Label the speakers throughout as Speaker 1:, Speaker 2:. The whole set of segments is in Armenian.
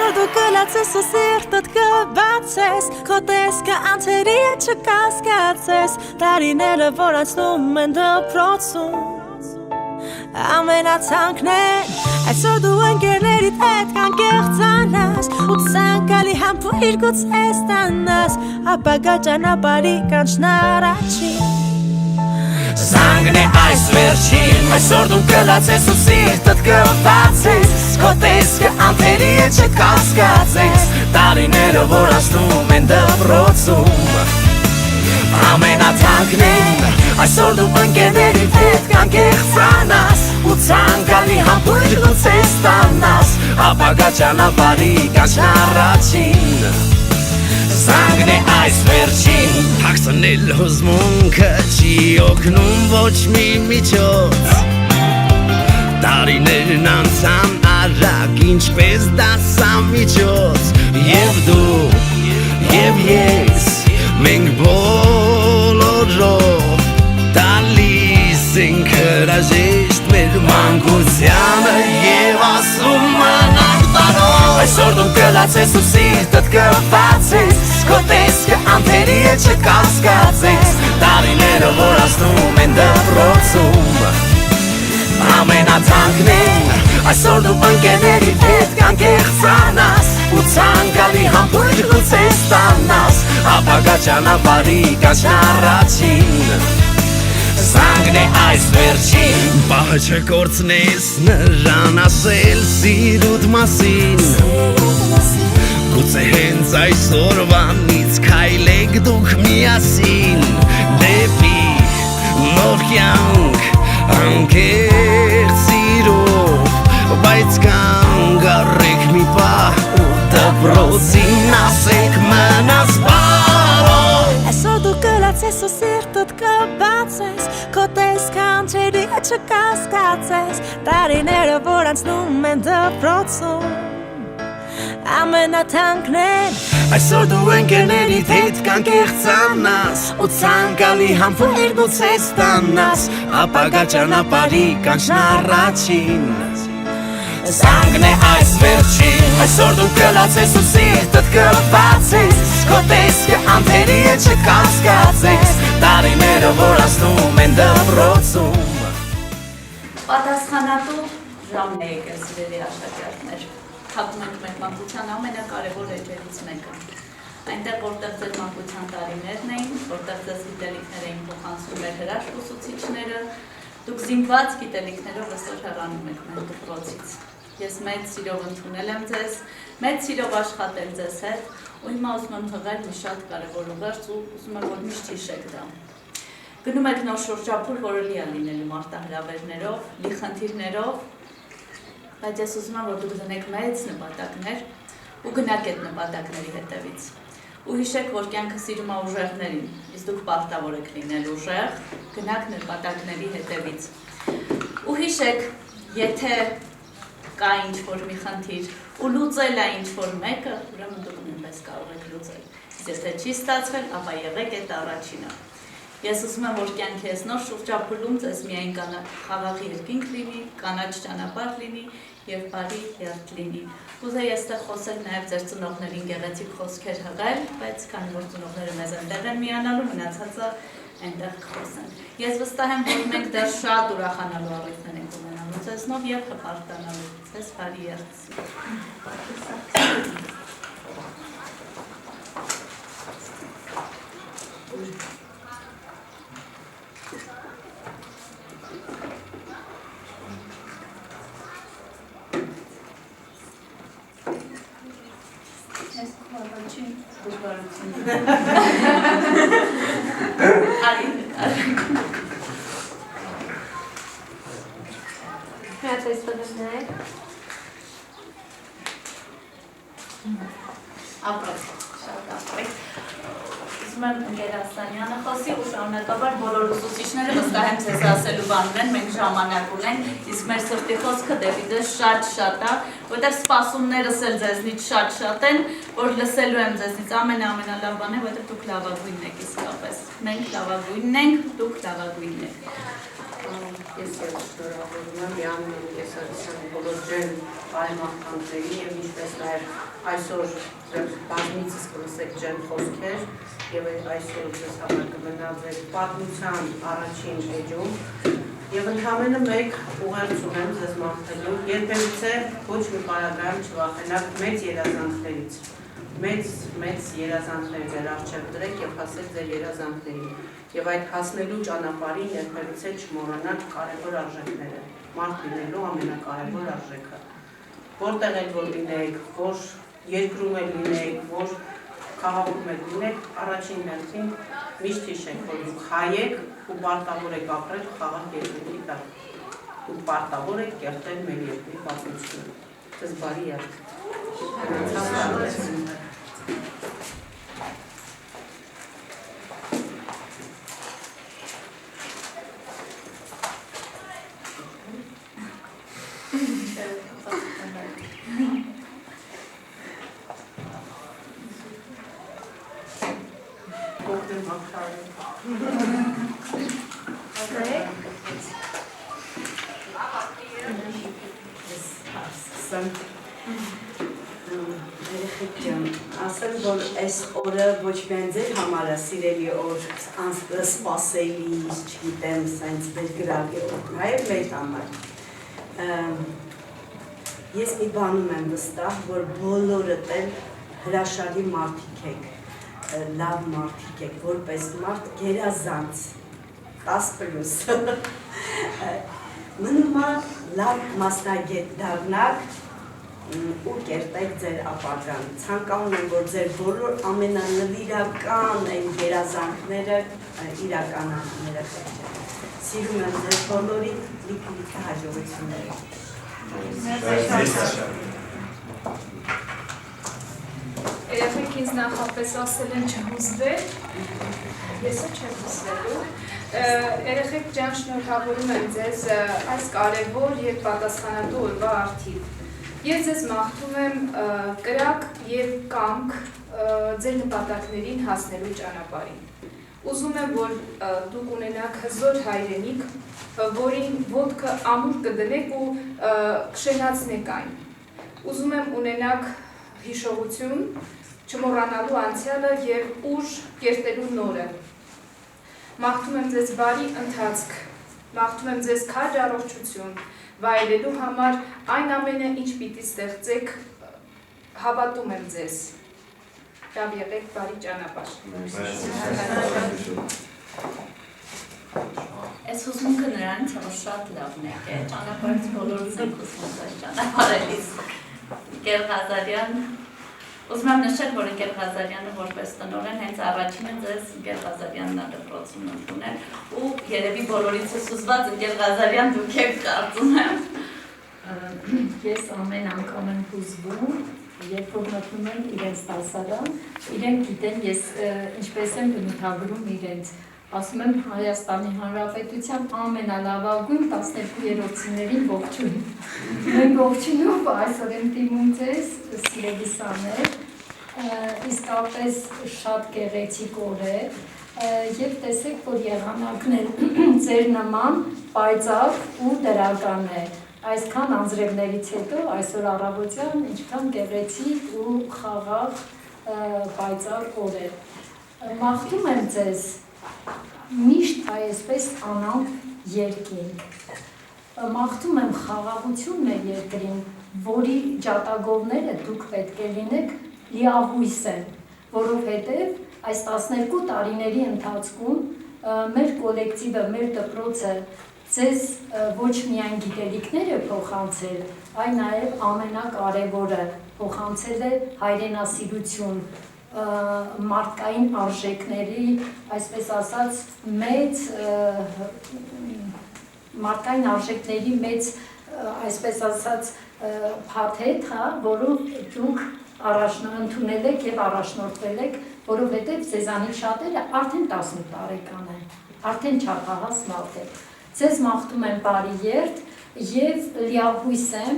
Speaker 1: Այսօր դու կլացես ու սիրտդ կբացես Քո տեսքը անցերի չկասկածես Տարիները որ անցնում են դպրոցում Ամենացանկն Այսօր դու ընկերներիդ հետ կանկեղծանաս Ու ցանկալի համբույր գուցե ստանաս Ապագա ճանապարհի կանչն առաջին Զանգն է այս վերջին Այսօր դու կլացես ու սիրտդ կբացես Քո տեսքը անթերի չկասկածես Տարիները որ անցնում են դպրոցում Ամենաթանկն Այսօր դու ընկերներիդ հետ կանկեղծանաս Ու ցանկալի համբույր գուցե ստանաս Ապագա ճանապարհի կանչն առաջին Զանգն է այս վերջին Հագցնել հուզմունքը չի օգնում ոչ մի միջոց Տարիներն անցան արագ ինչպես դասամիջոց Եվ դու, և ես, մենք բոլորով Տալիս ենք հրաժեշտ մեր մանկությանը Եվ ասում մնանք տարով Այսօր դու կլացես ու սիրտդ կբացես Քո տեսքը անթերի չկասկածես Տարիները որ անցնում են դպրոցում Ամենաթանկն Այսօր դու ընկերներիդ հետ կանկեղծանաս Ու ցանկալի համբույր գուցե ստանաս Ապագա ճանապարհի կանչն առաջին Զանգն է այս վերջին Պահը չկորցնես նրան ասել սիրուդ մասին Գուցե հենց այսօրվանից քայլեք դուք միասին Դեպի նոր կյանք անկեղծ սիրով Բայց կանգ առեք մի պահ ու դպրոցին ասեք մնաս բարով Այսօր դու կլացես ու սիրտդ կբացես Քո տեսքը անցերի չկասկածես Տարիները որ անցնում են դպրոցում Ամենաթանկն Այսօր դու ընկերներիդ հետ կանկեղծանաս Ու ցանկալի համբույր գուցե ստանաս Ապագա ճանապարհի կանչն առաջին Զանգն է այս վերջին Այսօր դու կլացես ու սիրտդ կբացես Քո տեսքը անթերի չկասկածես Տարիները որ անցնում են դպրոցում
Speaker 2: Պատասխանատու ժամն է եկել սիրելի աշակերտներ Թափում ենք մեր մանկության ամենակարևոր էջերից մեկը Այնտեղ որտեղ ձեր մանկության տարիներն էին Որտեղ ձեզ գիտելիքներ էին փոխանցում մեր հրաշք ուսուցիչները Դուք զինված գիտելիքներով այսօր հեռանում եք մեր դպրոցից Ես մեծ սիրով ընդունել եմ ձեզ, մեծ սիրով աշխատել ձեզ հետ ու հիմա ուզում եմ թողել մի շատ կարևոր ուղերձ ու ուզում եմ որ միշտ հիշեք դա Գնում եք նոր շրջափուլ, որը լի է լինելու մարտահրավերներով, լի խնդիրներով Բայց ես ուզում եմ, որ դուք դնեք մեծ նպատակներ ու գնաք այդ նպատակների հետևից Ու հիշեք, որ կյանքը սիրում է ուժեղներին, իսկ դուք պարտավոր եք լինել ուժեղ, գնաք նպատակների հետևից Ու հիշեք, եթե կա ինչ-որ մի խնդիր ու լուծել է ինչ-որ մեկը, ուրեմն դուք նույնպես կարող եք լուծել Իսկ եթե չի ստացվել, ապա եղեք այդ առաջինը Ես ուզում եմ, որ կյանքի այս նոր շրջափուլում ձեզ միայն խաղաղ երկինք լինի, կանաչ ճանապարհ լինի և բարի երթ լինի Կուզեի այստեղ խոսել նաև ձեր ծնողներին գեղեցիկ խոսքեր հղել, բայց քանի որ ծնողները մեզ այնտեղ են միանալու, մնացածը այնտեղ կխոսեն Ես վստահ եմ, որ մենք դեռ շատ ուրախանալու առիթներ ենք ունենալու ձեզնով և հպարտանալու ձեզ բարի երթ Ուզում եմ Ընկեր Ասլանյանը խոսի ու շարունակաբար բոլոր ուսուցիչները վստահ եմ ձեզ ասելու բան ունեն, մենք ժամանակ ունենք, իսկ մեր սրտի խոսքը դեպի ձեզ շատ է, որտեղ սպասումներս էլ ձեզնից շատ են, որ լսելու եմ ձեզնից ամենալավ բան է, որտեղ դուք լավագույնն եք իսկապես, մենք լավագույնն ենք, դուք լավագույնն եք
Speaker 3: Ես շնորհավորում եմ Յաննին Կեսարիսյանի բոլոր ջերմ բարեմաղթանքներին և ինչպես նաև այսօր բազմիցս կլսեք ջերմ խոսքեր և այսօր ձեզ համար կմնա ձեր պատմության առաջին էջում և ընդհանրապես մեկ ուղերձ ունեմ ձեզ մաղթելու, երբևիցե ոչ մի պարագայում չվախենաք մեծ երազանքներից, մեծ երազանքներ ձեր առջև դրեք և հասեք ձեր երազանքներին և այդ հասնելու ճանապարհին երբևիցե չմոռանաք կարևոր արժեքները, մարդ լինելու ամենակարևոր արժեքը, որտեղ էլ որ լինեք, որ երկրում էլ լինեք, որ քաղաքում էլ լինեք, առաջին հերթին միշտ հիշեք, որ դուք հայ եք ու պարտավոր եք ապրել խաղաղ երկրի տակ, ու պարտավոր եք կերտել մեր երկրի պատմությունը։ Ձեզ բարի երդ։
Speaker 4: Ասեմ, որ այս օրը ոչ միայն ձեր համար է սիրելի օր, սպասելի, չգիտեմ, սենց վերգրավի օր, նաև մեր համար։ Ես մի բանում եմ վստահ, որ բոլորդ էլ հրաշալի մարդիկ եք, լավ մարդիկ եք, որպես մարդ գերազանց, 10+։ Մնում է լավ մասնագետ դառնաք ու կերտեք ձեր ապագան։ Ցանկանում եմ, որ ձեր բոլոր ամենանվիրական այն գերազանքները իրականանները խեղճեն։ Սիրում եմ ձեր բոլորի լիքը հաջողությունները։
Speaker 5: Երեխեք ինձ նախապես ասել են չհուզվել, եսը չեմ հուզվելու։ Երեխեք ջան, շնորհավորում եմ ձեզ այս կարևոր և պատասխանատու օրվա առթիվ։ Ես ձեզ մաղթում եմ կրակ և կամք ձեր նպատակներին հասնելու ճանապարհին։ Ուզում եմ, որ դուք ունենաք հզոր հայրենիք, որին ոտքը ամուր կդնեք ու կշենացնեք այն։ Ուզում եմ ունենաք հիշողություն, չմոռանալու անցյալը և ուժ կերտելու նորը։ Մաղթում եմ ձեզ բարի ընթացք, մաղթում եմ ձեզ քաջ առողջություն, վայելելու համար այն ամենը, ինչ պիտի ստեղծեք, հավատում եմ ձեզ։ Լավ եղեք, բարի ճանապարհ։
Speaker 2: Այս հուզմունքը նրանից որ շատ լավն է, ճանապարհից բոլորս ենք ուզում այս ճանապարհից։ Գեր Ղազարյան, ուզում եմ նշել, որ Գեր Ղազարյանը որպես տնօրեն հենց առաջինը ձեզ Գեր Ղազարյանն է դպրոցում ընդունել ու երևի բոլորիցս ուզված Գեր Ղազարյան դուք եք կարծում եմ։
Speaker 6: Ես ամեն անգամ եմ հուզվում, երբ որ մտնում եմ իրենց դասարան, իրենք գիտեն ես ինչպես եմ բնութագրում իրենց, ասում եմ Հայաստանի Հանրապետության ամենալավագույն 12-րդցիներին ողջույն։ Մենք ողջույնով այսօր եմ դիմում ձեզ, սիրելի սաներ, իսկապես շատ գեղեցիկ օր է, և տեսեք, որ եղանակն էլ ձեր նման պայծառ ու դրական է։ Այսքան անձրևներից հետո այսօր առավոտյան ինչքան գեղեցիկ ու խաղաղ պայծառ օր է։ Մաղթում եմ ձեզ միշտ այսպես անամպ երկինք։ Մաղթում եմ խաղաղություն մեր երկրին, որի ջատագովները դուք պետք է լինեք լիահույս են, որովհետև այս 12 տարիների ընթացքում մեր կոլեկտիվը, մեր դպրոցը ձեզ ոչ միայն գիտելիքներ է փոխանցել, այլ նաև ամենակարևորը փոխանցել է հայրենասիրություն, մարդկային արժեքների, այսպես ասած, մարդկային արժեքների մեծ, այսպես ասած, փաթեթ, որով դուք ընդունել եք և առաջնորդվել եք, որովհետև ձեզանից շատերը արդեն 18 տարեկան են, արդեն չափահաս մարդ եք։ Ձեզ մաղթում եմ բարի երդ և լիահույս եմ,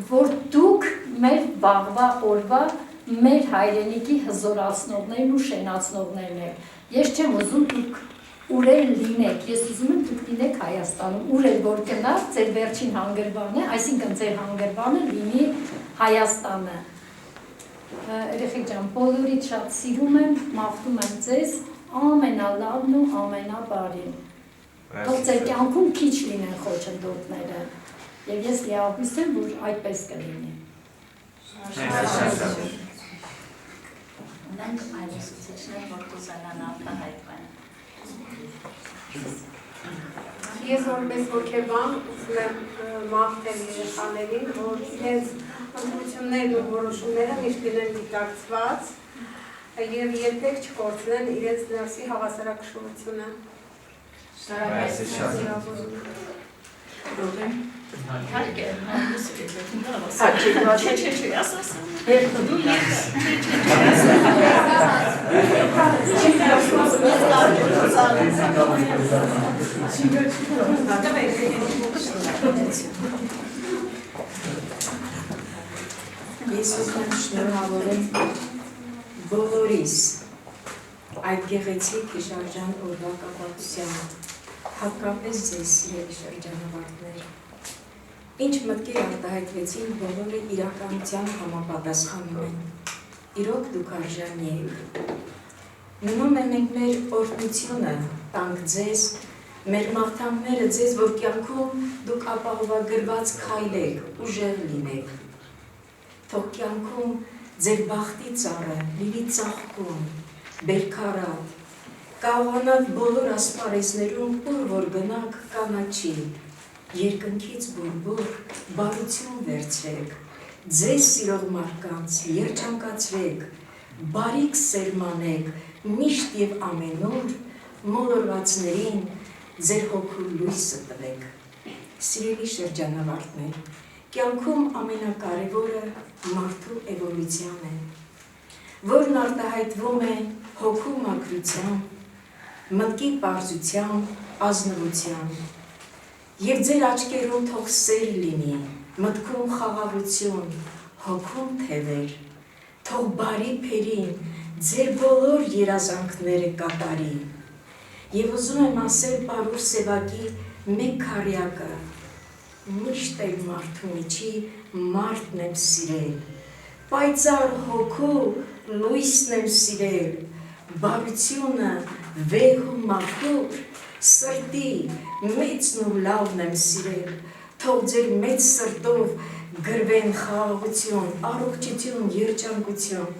Speaker 6: որ դուք մեր վաղվա օրվա մեր հայրենիքի հզորացնողներն ու շենացնողներն եք։ Ես չեմ ուզում դուք ուր էլ լինեք, ես ուզում եմ դուք լինեք Հայաստանում, ուր էլ որ գնաք, ձեր վերջին հանգրվանը, այսինքն ձեր հանգրվանը լինի Հայաստանը։ Երեխեք ջան, բոլորիդ շատ սիրում եմ, մաղթում եմ ձեզ ամենալավն ու ամենաբարին։ Թող ձեր կյանքում քիչ լինեն խոչընդոտները, եւ ես լիահույս եմ, որ այդպես կլինի։
Speaker 2: Ունենք այլ ուսուցիչներ, որ կուզենան արտահայտվեն։
Speaker 3: Ես որպես հոգեբան ուզում եմ մաղթել երեխաներին, որ իրենց ընտրություններն ու որոշումները միշտ լինեն դիտակցված եւ երբեք չկորցնեն իրենց ներսի հավասարակշռությունը։
Speaker 2: Իհարկե,
Speaker 4: Ես ուզում եմ շնորհավորել բոլորիս այդ գեղեցիկ հիշարժան օրվա կապակցությամբ, հատկապես ձեզ սիրելի շրջանավարտներ։ Ինչ մտքեր արտահայտվեցին, բոլորը իրականության համապատասխանում են։ Իրոք դուք արժանի եք։ Մնում է մենք մեր օրհնությունը տանք ձեզ, մեր մաղթանքները ձեզ, որ կյանքում դուք ապահովագրված քայլեք, ուժեղ լինեք։ Թող կյանքում ձեր բախտի ծառը լինի ծաղկում, բերքարատ, կարողանաք բոլոր ասպարեզներում, ուր որ գնաք կանաչի, երկնքից բուրբուր, բարություն վերցրեք, ձեզ սիրող մարդկանց երջանկացրեք, բարիք սերմանեք, միշտ եւ ամենուր, մոլորվածներին ձեր հոգու լույսը տվեք։ Սիրելի շրջանավարտներ, կյանքում ամենակարևորը մարդու էվոլյուցիան է, որն արտահայտվում է հոգու մաքրությամբ, մտքի պարզությամբ, ազնվությամբ, եւ ձեր աչքերում թող սեր լինի, մտքում խաղաղություն, հոգում թևեր, թող բարի փերին ձեր բոլոր երազանքները կատարի։ Եվ ուզում եմ ասել Պարուր Սևակի մեկ քառյակը, միշտ էլ մարդու միջի մարդն եմ սիրել, պայծառ հոգու լույսն եմ սիրել, բարությունը վեհ ու մաքուր, սրտի մեծն ու լավն եմ սիրել, թող ձեր մեծ սրտով գրվեն խաղաղություն, առողջություն, երջանկություն,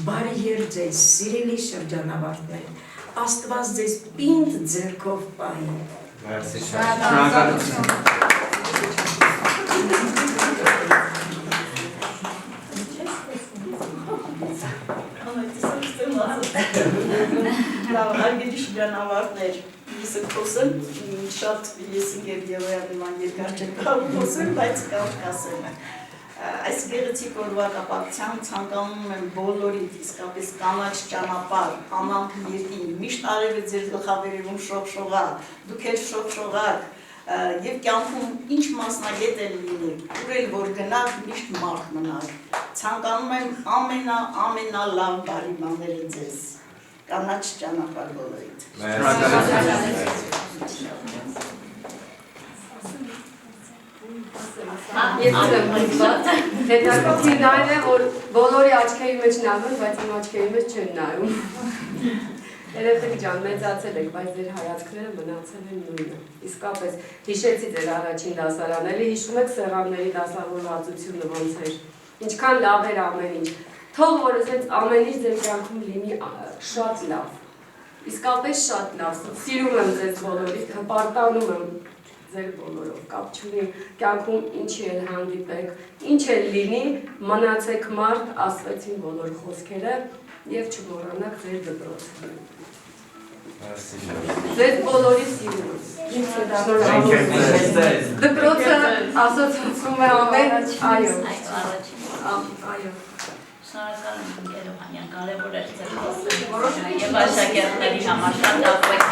Speaker 4: բարի երբ ձեզ, սիրելի շրջանավարտներ, Աստված ձեզ պինդ ձեռքով պահի։
Speaker 7: Շնորհակալություն։
Speaker 8: Արգելի շրջանավարտներ, ես խոսեմ, շատ ես ինքև Եվոյադիման երկար չեմ կարող խոսեմ, բայց կարող ասեմ։ Այս գեղեցիկ օրվա կապակցությամբ ցանկանում եմ բոլորիդ իսկապես կանաչ ճանապարհ, անամք երկին, միշտ արևը ձեր գլխավերևում շողշողակ, դուք էլ շողշողակ, եւ կյանքում ինչ մասնագետ են լինեք, ուր էլ որ գնաք միշտ մարդ մնաք։ Ցանկանում եմ ամենալավ բարի բաները ձեզ։ Կանաչ ճանապարհ բոլորիդ։
Speaker 9: Հետաքրքիրն այն է, որ բոլորի աչքերի մեջ նայում, բայց իմ աչքերի մեջ չեն նայում։ Երեխեք ջան, մեծացել եք, բայց ձեր հայացքները մնացել են նույնը։ Իսկապես, հիշեցի ձեր առաջին դասարան, էլի հիշում եք սեղանների դասավորվածությունը ոնց էր, ինչքան լավ էր ամեն ինչ։ Թող որ ասենց ամեն ինչ ձեր կյանքում լինի շատ լավ։ Իսկապես շատ լավ։ Սիրում եմ ձեզ բոլորիդ, հպարտանում եմ ձեր բոլորով, կապ չունի կյանքում ինչի էլ հանդիպեք, ինչ էլ լինի, մնացեք մարդ, ասվեցին բոլոր խոսքերը և չմոռանաք ձեր դպրոցը։ Ձեզ բոլորի սիրում եմ։ Դպրոցը ասոցացում է ամեն, այո։ Այո։
Speaker 2: Շնորհակալ եմ Երևանյան, կարևոր էր ձեր խոսքը եւ աշակերտների համար շատ լավ եք։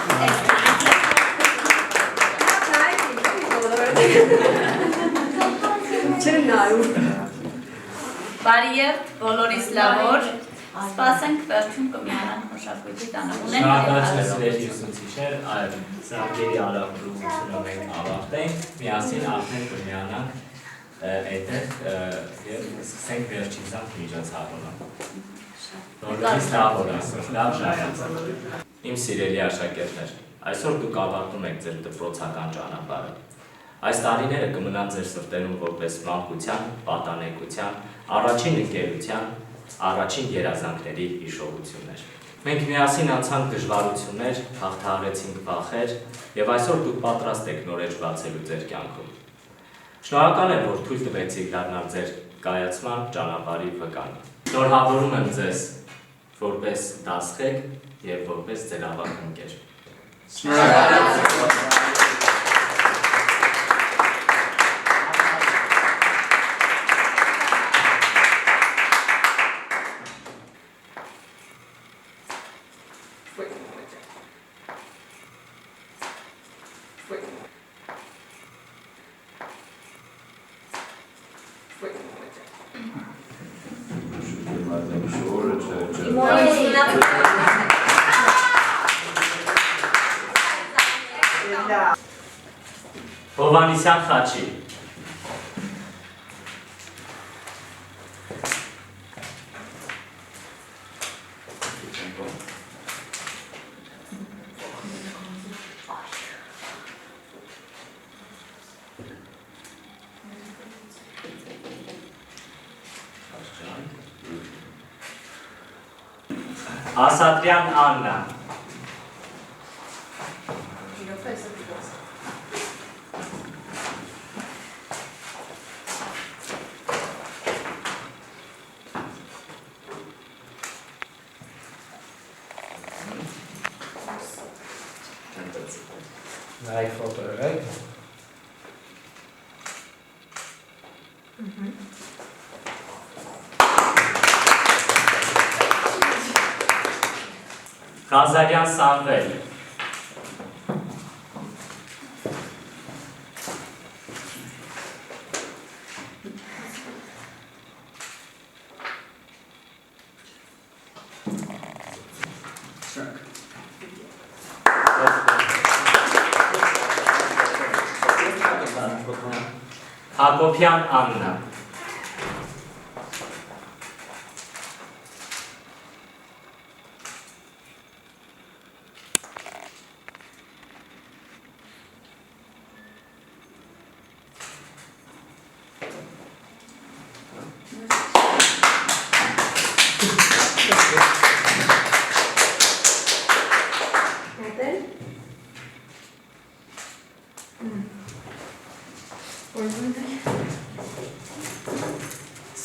Speaker 9: Չեն նայում։
Speaker 2: Բարի երբ, բոլորիս լավ օր, սպասենք վերջում կմիանանք մշակույթի տանը։
Speaker 7: Շնորհակալություն սիրելի ուսուցիչներ, Սարգերի արարողությունը մենք ավարտենք, միասին արդեն կմիանանք այդտեղ եւ սկսենք վերջին զանգ միջոցառումը։ Նորից լավ ժայացա։ Իմ սիրելի աշակերտներ, այսօր դուք ավարտում եք ձեր դպրոցական ճանապարհը։ Այս տարիները կմնան ձեր սրտերում որպես մանկության, պատանեկության, առաջին ընկերության, առաջին երազանքների հիշողություններ։ Մենք միասին անցանք դժվարություններ, հաղթահարեցինք վախեր եւ այսօր դուք պատրաստ եք նոր էջ բացելու ձեր կյանքում։ Շնորհակալ եմ, որ թույլ տվեցիք դառնալ ձեր կայացման ճանապարհի վկան։ Շնորհավորում եմ ձեզ որպես դասղեկ եւ որպես ձեր ավագ ընկեր։ Շնորհակալություն։ Հովհաննիսյան Խաչի Ասատրյան Աննա
Speaker 10: Like photo, right?
Speaker 7: Ղազարյան Սամվել Հակոբյան Աննա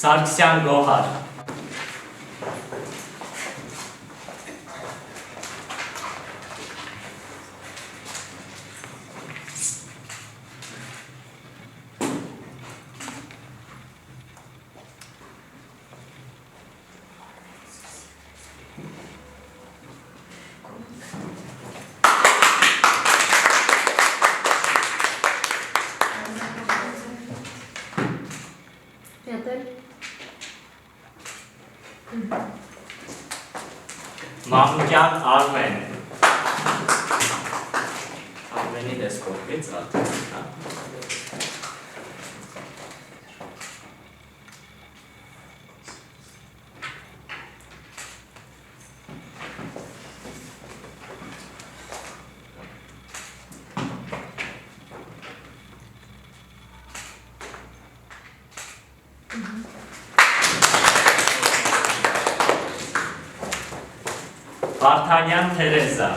Speaker 7: Սարգսյան Գոհար Մամուկյան Արմեն Արմենի դեսկոպից Վարդանյան Թերեզա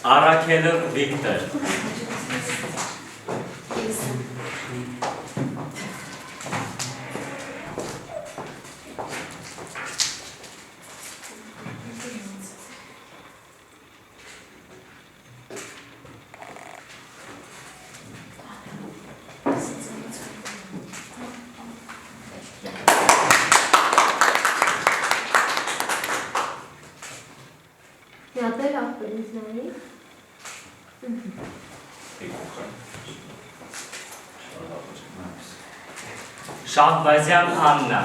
Speaker 7: Արաքելը Վիկտոր Շահբազյան Աննա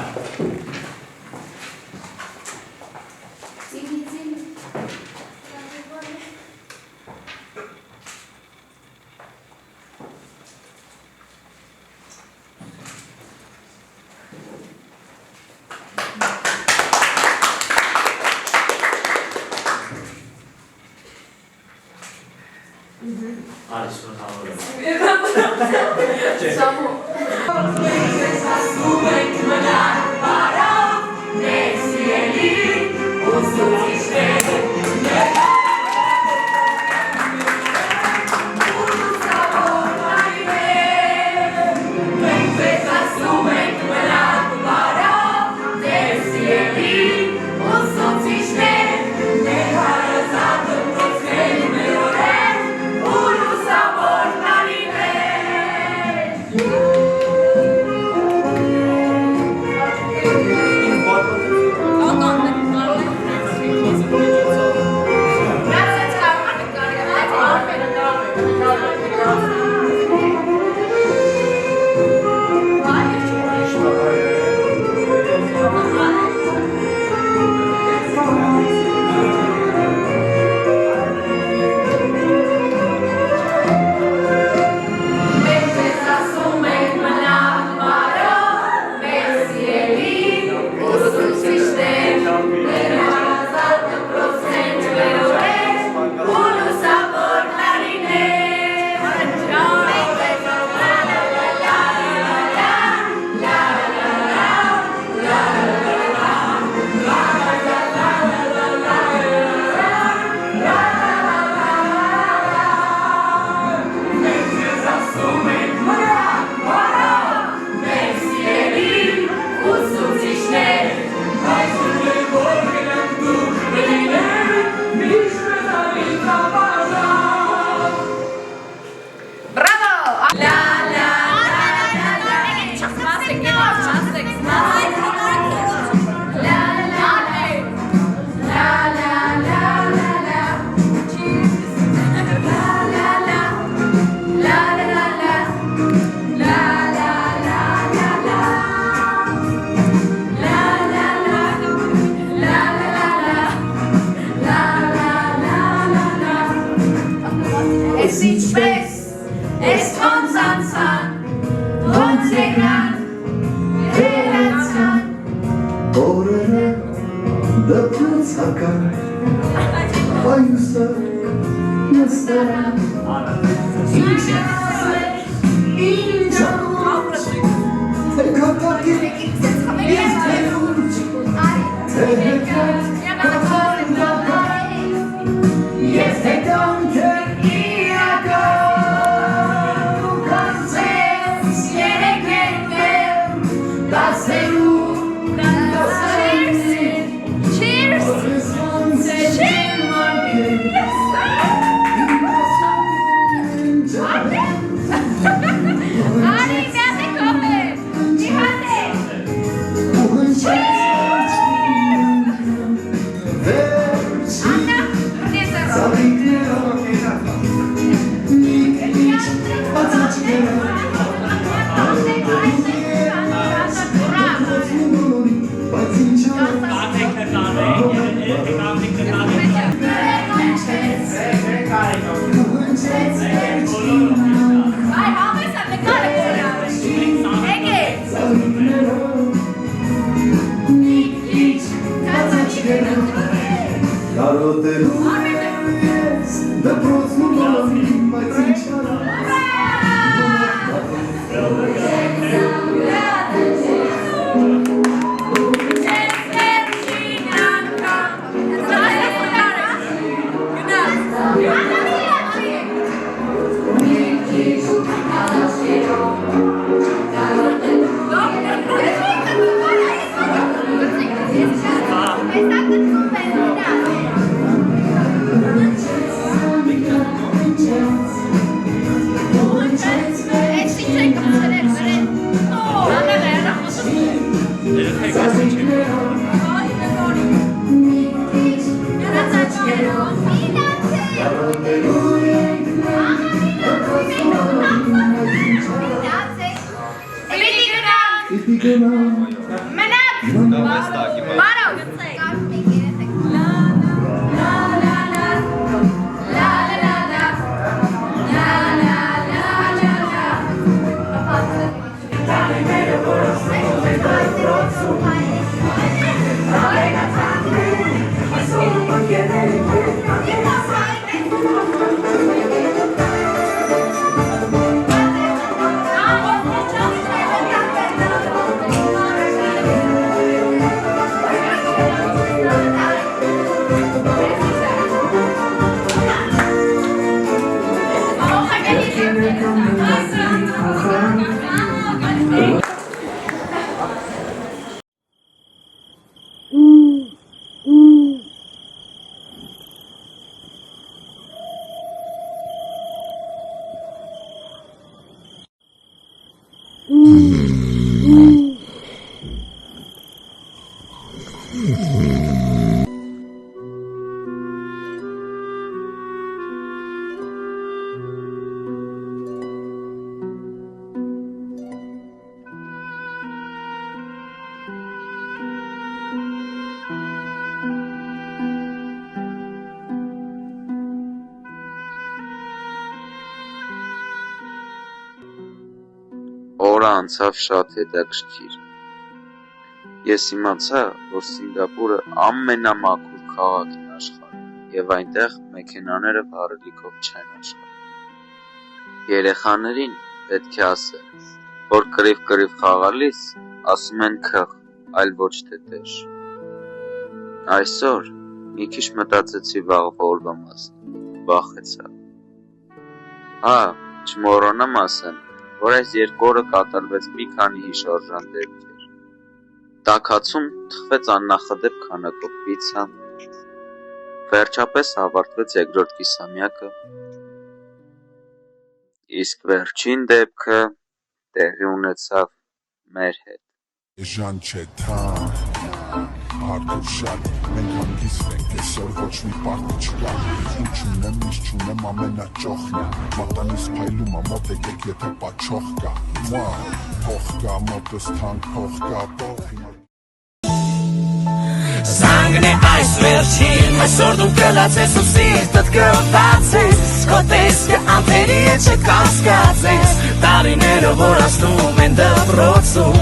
Speaker 11: Օրը անցավ շատ հետաքրքիր։ Ես իմացա, որ Սինգապուրը ամենամաքուր քաղաքն է աշխարհում, եւ այնտեղ մեքենաները վառելիքով չեն աշխատում։ Երեխաներին պետք է ասել, որ կռիվ խաղալիս ասում են քղ, այլ ոչ թե տեշ։ Այսօր մի քիչ մտածեցի վաղվա օրվա մասին, վախեցա։ Չմոռանամ ասեմ, որ այս երկու օրը կատարվեց մի քանի հիշարժան դեպքեր։ Տաքացում թխվեց աննախադեպ քանակով պիցցա, վերջապես ավարտվեց երկրորդ կիսամյակը, իսկ վերջին դեպքը տեղի ունեցավ մեր հետ։
Speaker 12: Ժան չէ թան, արդուր շատ, մենք հանգիստ ենք, այսօր ոչ մի պարտի չկա, ու չունեմ, ինչ չունեմ ամենաճոխն է, մատանիս փայլում ամոտ եկեք, եթե պաչող կա, փող կա, մոտս թանք, փող կա,
Speaker 1: Զանգն է այս վերջին, այսօր դու կլացես ու սիրտդ կվացես, քո տեսքը անթերի է չկասկածես, տարիները որ ասնում են դպրոցում,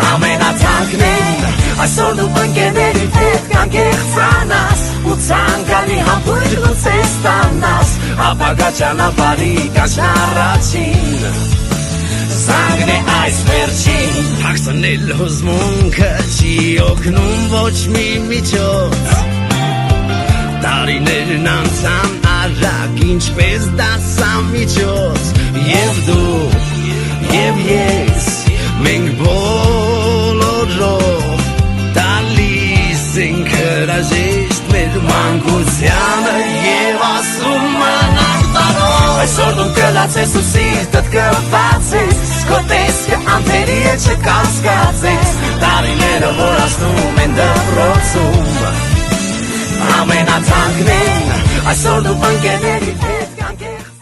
Speaker 1: ամենաթանկն են, այսօր դու ընկերների հետ կանգեղծանաս, ու ցանկալի համբույր գուցե ստանաս, ապագա ճանապարհի կանչն առաջին, Զանգն է այս վերջին, հագցնել հուզմունքը չի օգնում ոչ մի միջոց, տարիներն անցան արագ ինչպես դասամիջոց, և դու, և ես, մենք բոլորով տալիս ենք հրաժեշտ մեր մանկությանը և ասում մնանք տարով, այսօր դու կլացես ու սիրտդ կվացես, քո տեսքը անթերի է չկասկածես, տարիները որ ասնում են դպրոցում, ամենաթանկն են, այսօր դու ընկերների հետ կանգեղծ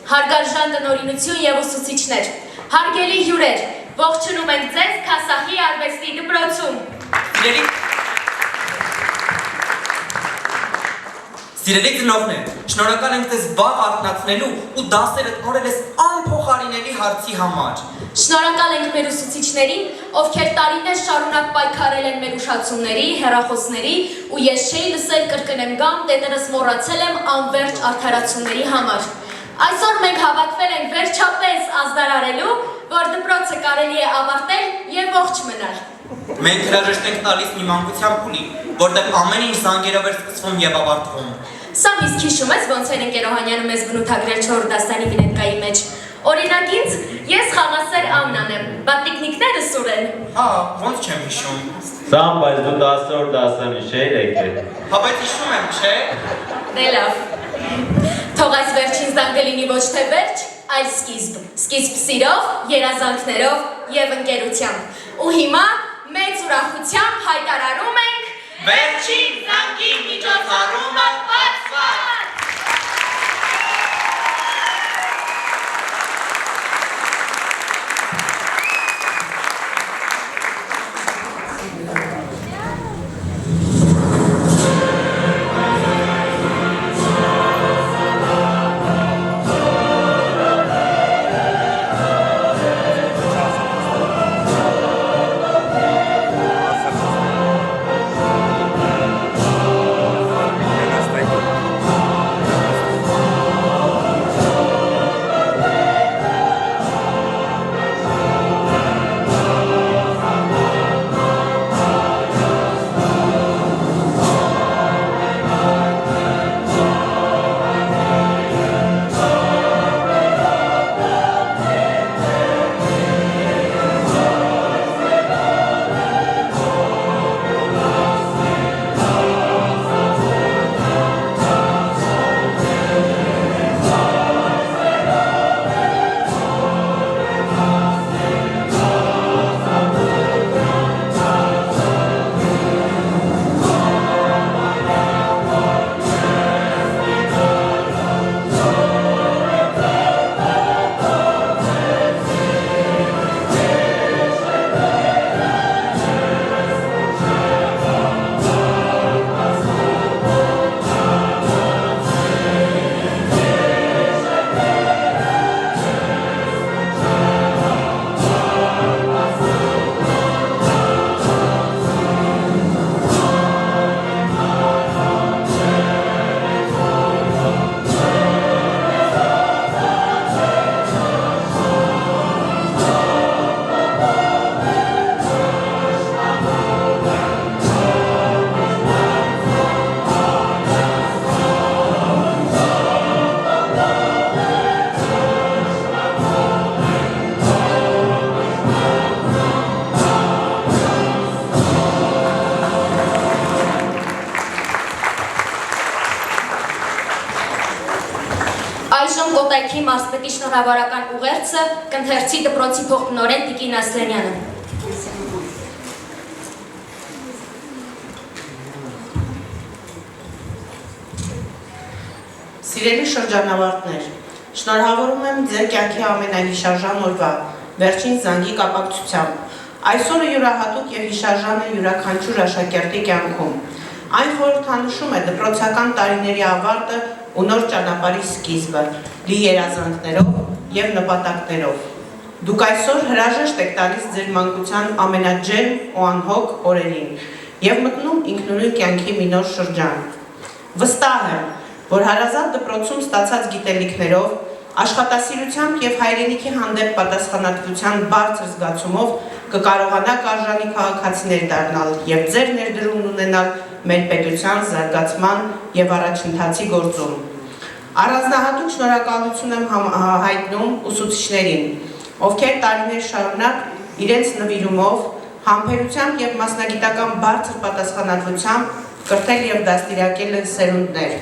Speaker 13: Հարգարժան տնօրինություն և ուսուցիչներ, հարգելի հյուրեր, ողջունում ենք ձեզ Քասախի արվեստի դպրոցում։
Speaker 14: Սիրելի ծնողներ, շնորհակալ ենք ձեզ վաղ արթնացնելու ու դասերդ օրել ես անփոխարինելի հարցի համար։
Speaker 13: Շնորհակալ ենք մեր ուսուցիչներին, ովքեր տարիներ շարունակ պայքարել են մեր ուշացումների, հեռախոսների ու ես չէի լսել կրկնեմ գամ, տետերս մոռացել եմ անվերջ արդարացումների համար։ Այսօր մենք հավաքվել ենք վերջապես ազդարարելու, որ դպրոցը կարելի է ավարտել և ողջ մնալ։
Speaker 14: Մենք հրաժեշտ ենք տալիս մի մանկության փուլի, որտեղ ամեն ինչ զանգերով էր սկսվում և ավարտվում։
Speaker 13: Սա իսկ հիշում ես ոնց էր ընկեր Օհանյանը մեզ բնութագրել 4 դասարանի վինետկայի մեջ։ Օրինակից ես խաղասեր Աննան եմ, պատիկնիկները Սուրեն։
Speaker 14: Հա, ոնց չեմ հիշում։
Speaker 15: Սամ, բայց դու 10-րդ դասանիշ էիր եկել։
Speaker 14: Հա, բայց հիշում եմ, չէ։
Speaker 13: Դե լավ։ Թող այս վերջին զանգը լինի ոչ թե վերջ, այլ սկիզբ։ Սկիզբ սիրով, երազանքներով եւ ընկերությամբ։ Ու հիմա մեծ ուրախությամբ հայտարարում ենք
Speaker 14: Վերջին զանգի միջոցառումը բացված։
Speaker 13: Այժմ Կոտայքի մարզպետի շնորհավորական ուղերձը կընթերցի դպրոցի փոխտնօրեն Տիկին Ասլանյանը։
Speaker 3: Սիրելի շրջանավարտներ, շնորհավորում եմ ձեր կյանքի ամենահիշարժան օրվա, վերջին զանգի կապակցությամբ։ Այսօրը յուրահատուկ եւ հիշարժան է յուրաքանչյուր աշակերտի կյանքում։ Այն խորհրդանշում է դպրոցական տարիների ավարտը ու նոր ճանապարհի սկիզբը, լի երազանքներով եւ նպատակներով։ Դուք այսօր հրաժեշտ եք տալիս ձեր մանկության ամենաջերմ ու անհոգ օրերին եւ մտնում ինքնուրույն կյանքի մի նոր շրջան։ Վստահ եմ, որ հարազատ դպրոցում ստացած գիտելիքներով, աշխատասիրությամբ եւ հայրենիքի հանդեպ պատասխանատվության բարձր զգացումով կկարողանաք արժանի քաղաքացիներ դառնալ եւ ձեր ներդրումն ունենալ մեր պետության զարգացման եւ առաջընթացի գործում։ Առանձնահատուկ շնորհակալություն եմ հայտնում ուսուցիչներին, ովքեր տարիներ շարունակ իրենց նվիրումով, համբերությամբ եւ մասնագիտական բարձր պատասխանատվությամբ կրթել եւ դաստիարակել են սերունդներ։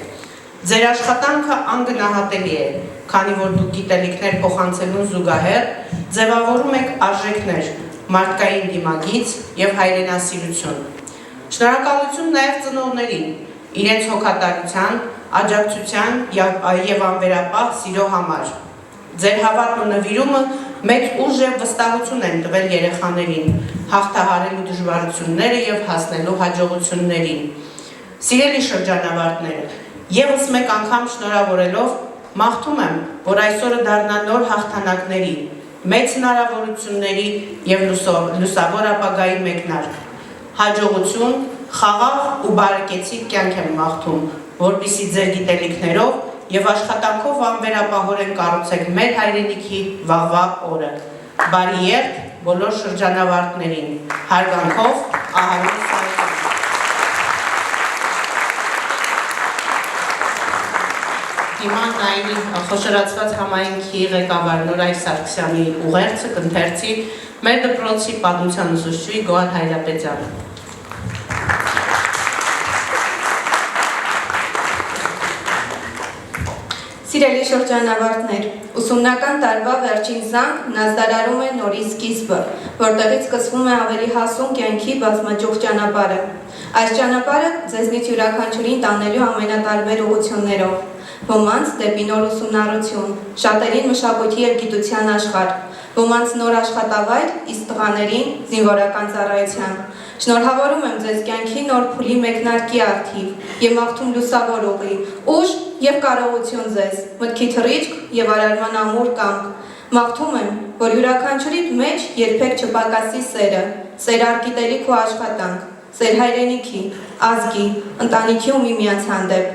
Speaker 3: Ձեր աշխատանքը անգնահատելի է, քանի որ դուք գիտելիքներ փոխանցելուն զուգահեռ ձևավորում եք արժեքներ, մարդկային դիմագիծ եւ հայրենասիրություն։ Շնորհակալություն նաև ծնողներին, իրենց հոգատարության, աջակցության եւ անվերապահ սիրո համար։ Ձեր հավատն ու նվիրումը մեծ ուժ եւ վստահություն են տվել երեխաներին, հաղթահարելու դժվարությունները եւ հասնելու հաջողություններին։ Սիրելի շրջանավարտներ, եւս մեկ անգամ շնորհավորելով մաղթում եմ, որ այսօրը դառնա նոր հաղթանակների, մեծ հնարավորությունների եւ լուսավոր ապագայի մեկնարկ։ Հաջողություն, խաղաղ ու բարեկեցիկ կյանք եմ մաղթում, որպեսզի ձեր գիտելիքներով եւ աշխատանքով անվերապահորեն կառուցեք մեր հայրենիքի վաղվա օրը։ Բարի երթ բոլոր շրջանավարտներին։ Հարգանքով Ահարոն Սարոյան։ հիմա նայնի խոշորացված համայնքի ղեկավար Նորայր Սարգսյանի ուղերձը կընթերցի մեր դպրոցի պատմության ուսուցչուհի Գոհար Հայրապետյանը։
Speaker 16: Սիրելի շրջանավարտներ, ուսումնական տարվա վերջին զանգ նազդարարում է նորի սկիզբը, որտեղից սկսվում է ավելի հասուն կյանքի բազմաճյուղ ճանապարհը։ Այս ճանապարհը ձեզնից յուրաքանչյուրին տանելու ամենատարբեր ուղղություններով, ոմանց դեպի նոր ուսումնառություն, շատերին մշակույթի և գիտության աշխարհ, ոմանց նոր աշխատավայր, իսկ տղաներին զինվորական ծառայության։ Շնորհավորում եմ ձեզ կյանքի նոր փուլի մեկնարկի առթիվ և մաղթում լուսավոր ուղի, ուժ և կարողություն ձեզ, մտքի թռիչք և արարման ամուր կամք։ Մաղթում եմ, որ յուրաքանչյուրիդ մեջ երբեք չպակասի սերը, սեր արգիտելիք ու աշխատանք, սեր հայրենիքի, ազգի, ընտանիքի ու միմյանց հանդեպ։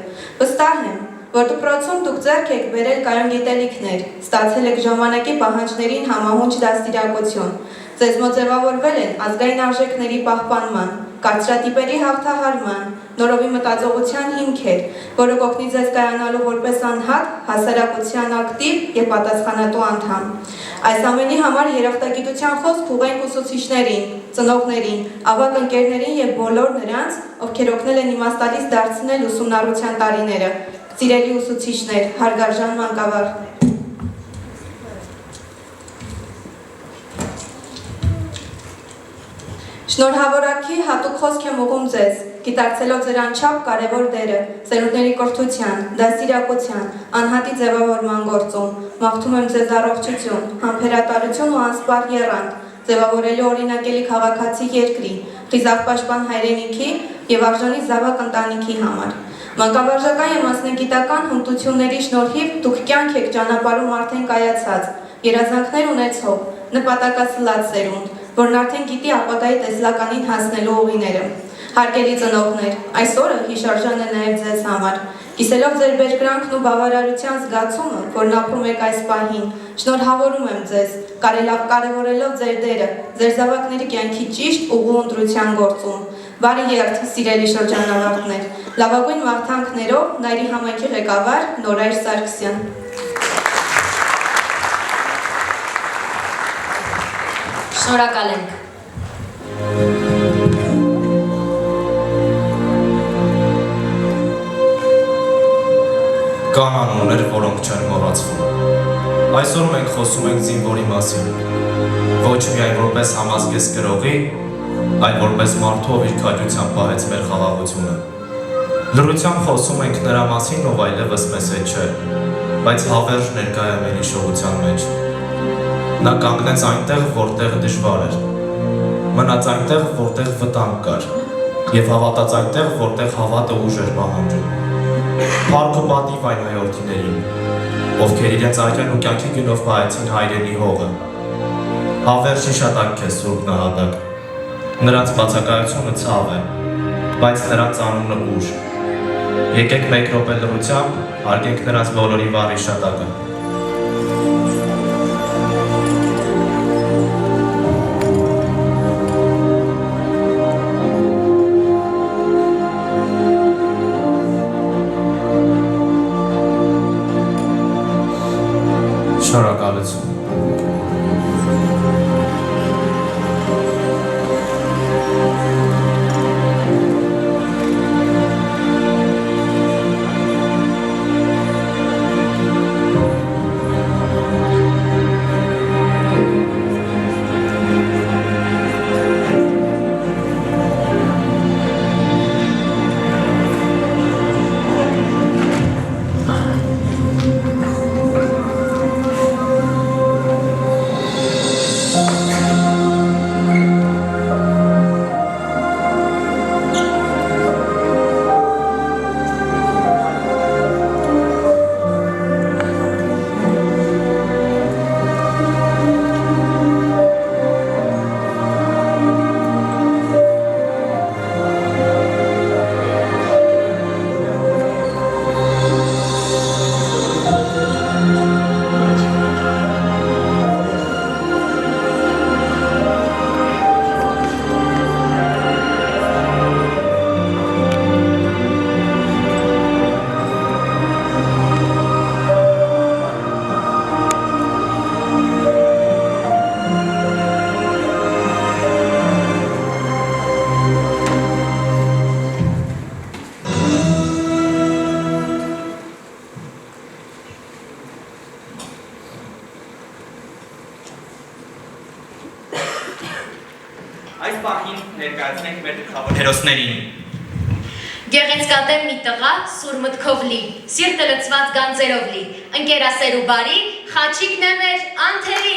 Speaker 16: Վստահ եմ, որ դպրոցում դուք ձեռք եք բերել կայուն գիտելիքներ, ստացել եք ժամանակի պահանջներին համահունչ դաստիարակություն, ձեզ մոտ ձևավորվել են ազգային արժեքների պահպանման, կարծրատիպերի հաղթահարման, նորովի մտածողության հիմքեր, որը կօգնի ձեզ կայանալու որպես անհատ, հասարակության ակտիվ և պատասխանատու անդամ։ Այս ամենի համար երախտագիտության խոսք ուղղենք ուսուցիչներին, ծնողներին, ավագ ընկերներին և բոլոր նրանց, ովքեր օգնել են իմաստալից դարձնել ուսումնառության տարիները։ Սիրելի ուսուցիչներ, հարգարժան մանկավարժներ, շնորհավորակի հատուկ խոսք եմ ուղղում ձեզ, գիտակցելով ձեր անչափ կարևոր դերը, սերունդների կրթության, դաստիարակության, անհատի ձևավորման գործում, մաղթում եմ ձեզ առողջություն, համբերատարություն ու անսպառ եռանդ, ձևավորելու օրինակելի քաղաքացի երկրի, խիզախ պաշտպան հայրենիքի և արժանի զավակ ընտանիքի համար։ Մանկավարժական և մասնագիտական հմտությունների շնորհիվ դուք կյանք եք ճանապարհում արդեն կայացած, երազանքներ ունեցող, նպատակասլաց սերունդ, որն արդեն գիտի ապագայի տեսլականին հասնելու ուղիները։ Հարգելի ծնողներ, այս օրը հիշարժան է նաև ձեզ համար։ Կիսելով ձեր բերկրանքն ու բավարարության զգացումը, որն ապրում եք այս պահին, շնորհավորում եմ ձեզ, կարևորելով ձեր դերը, ձեր զավակների կյանքի ճիշտ ուղու ընտրության գործում։ Բարի երթ, սիրելի շրջանավարտներ, լավագույն մաղթանքներով Նայրի համայնքի ղեկավար Նորայր Սարգսյան։
Speaker 13: Շնորհակալ ենք։
Speaker 14: Կան անուններ, որոնք չեն մոռացվում։ Այսօր մենք խոսում ենք զինվորի մասին։ Ոչ միայն որպես համազգես գրողի, այլ որպես մարդու, ով իր քաջությամբ պահեց մեր խաղաղությունը։ Լռությամբ խոսում ենք նրա մասին, ով այլևս մեզ հետ չէ, բայց հավերժ ներկա է մեր հիշողության մեջ։ Նա կանգնեց այնտեղ, որտեղ դժվար էր, մնաց այնտեղ, որտեղ վտանգ կար, և հավատաց այնտեղ, որտեղ հավատը ուժ էր պահանջում։ Փառք ու պատիվ այն հայրենիներին, ովքեր իրենց այրեն ու կյանքի գնով պահեցին հայրենի հողը։ Հավերժ հիշատակ քեզ Սուրբ նահատակ։ Նրանց բացակայությունը ցավ է, բայց նրանց անունը ուժ։ Եկեք մեկ րոպե լռությամբ հարգենք նրանց բոլորի վառ հիշատակը։ Շնորհակալություն։
Speaker 17: Այս պահին ներկայացնենք մեր գլխավոր հերոսներին։
Speaker 13: Գեղեցկատեմ մի տղա, սուր մտքով լի, սիրտը լցված գանձերով լի, ընկերասեր ու բարի, խաչիկն է մեր անթերի։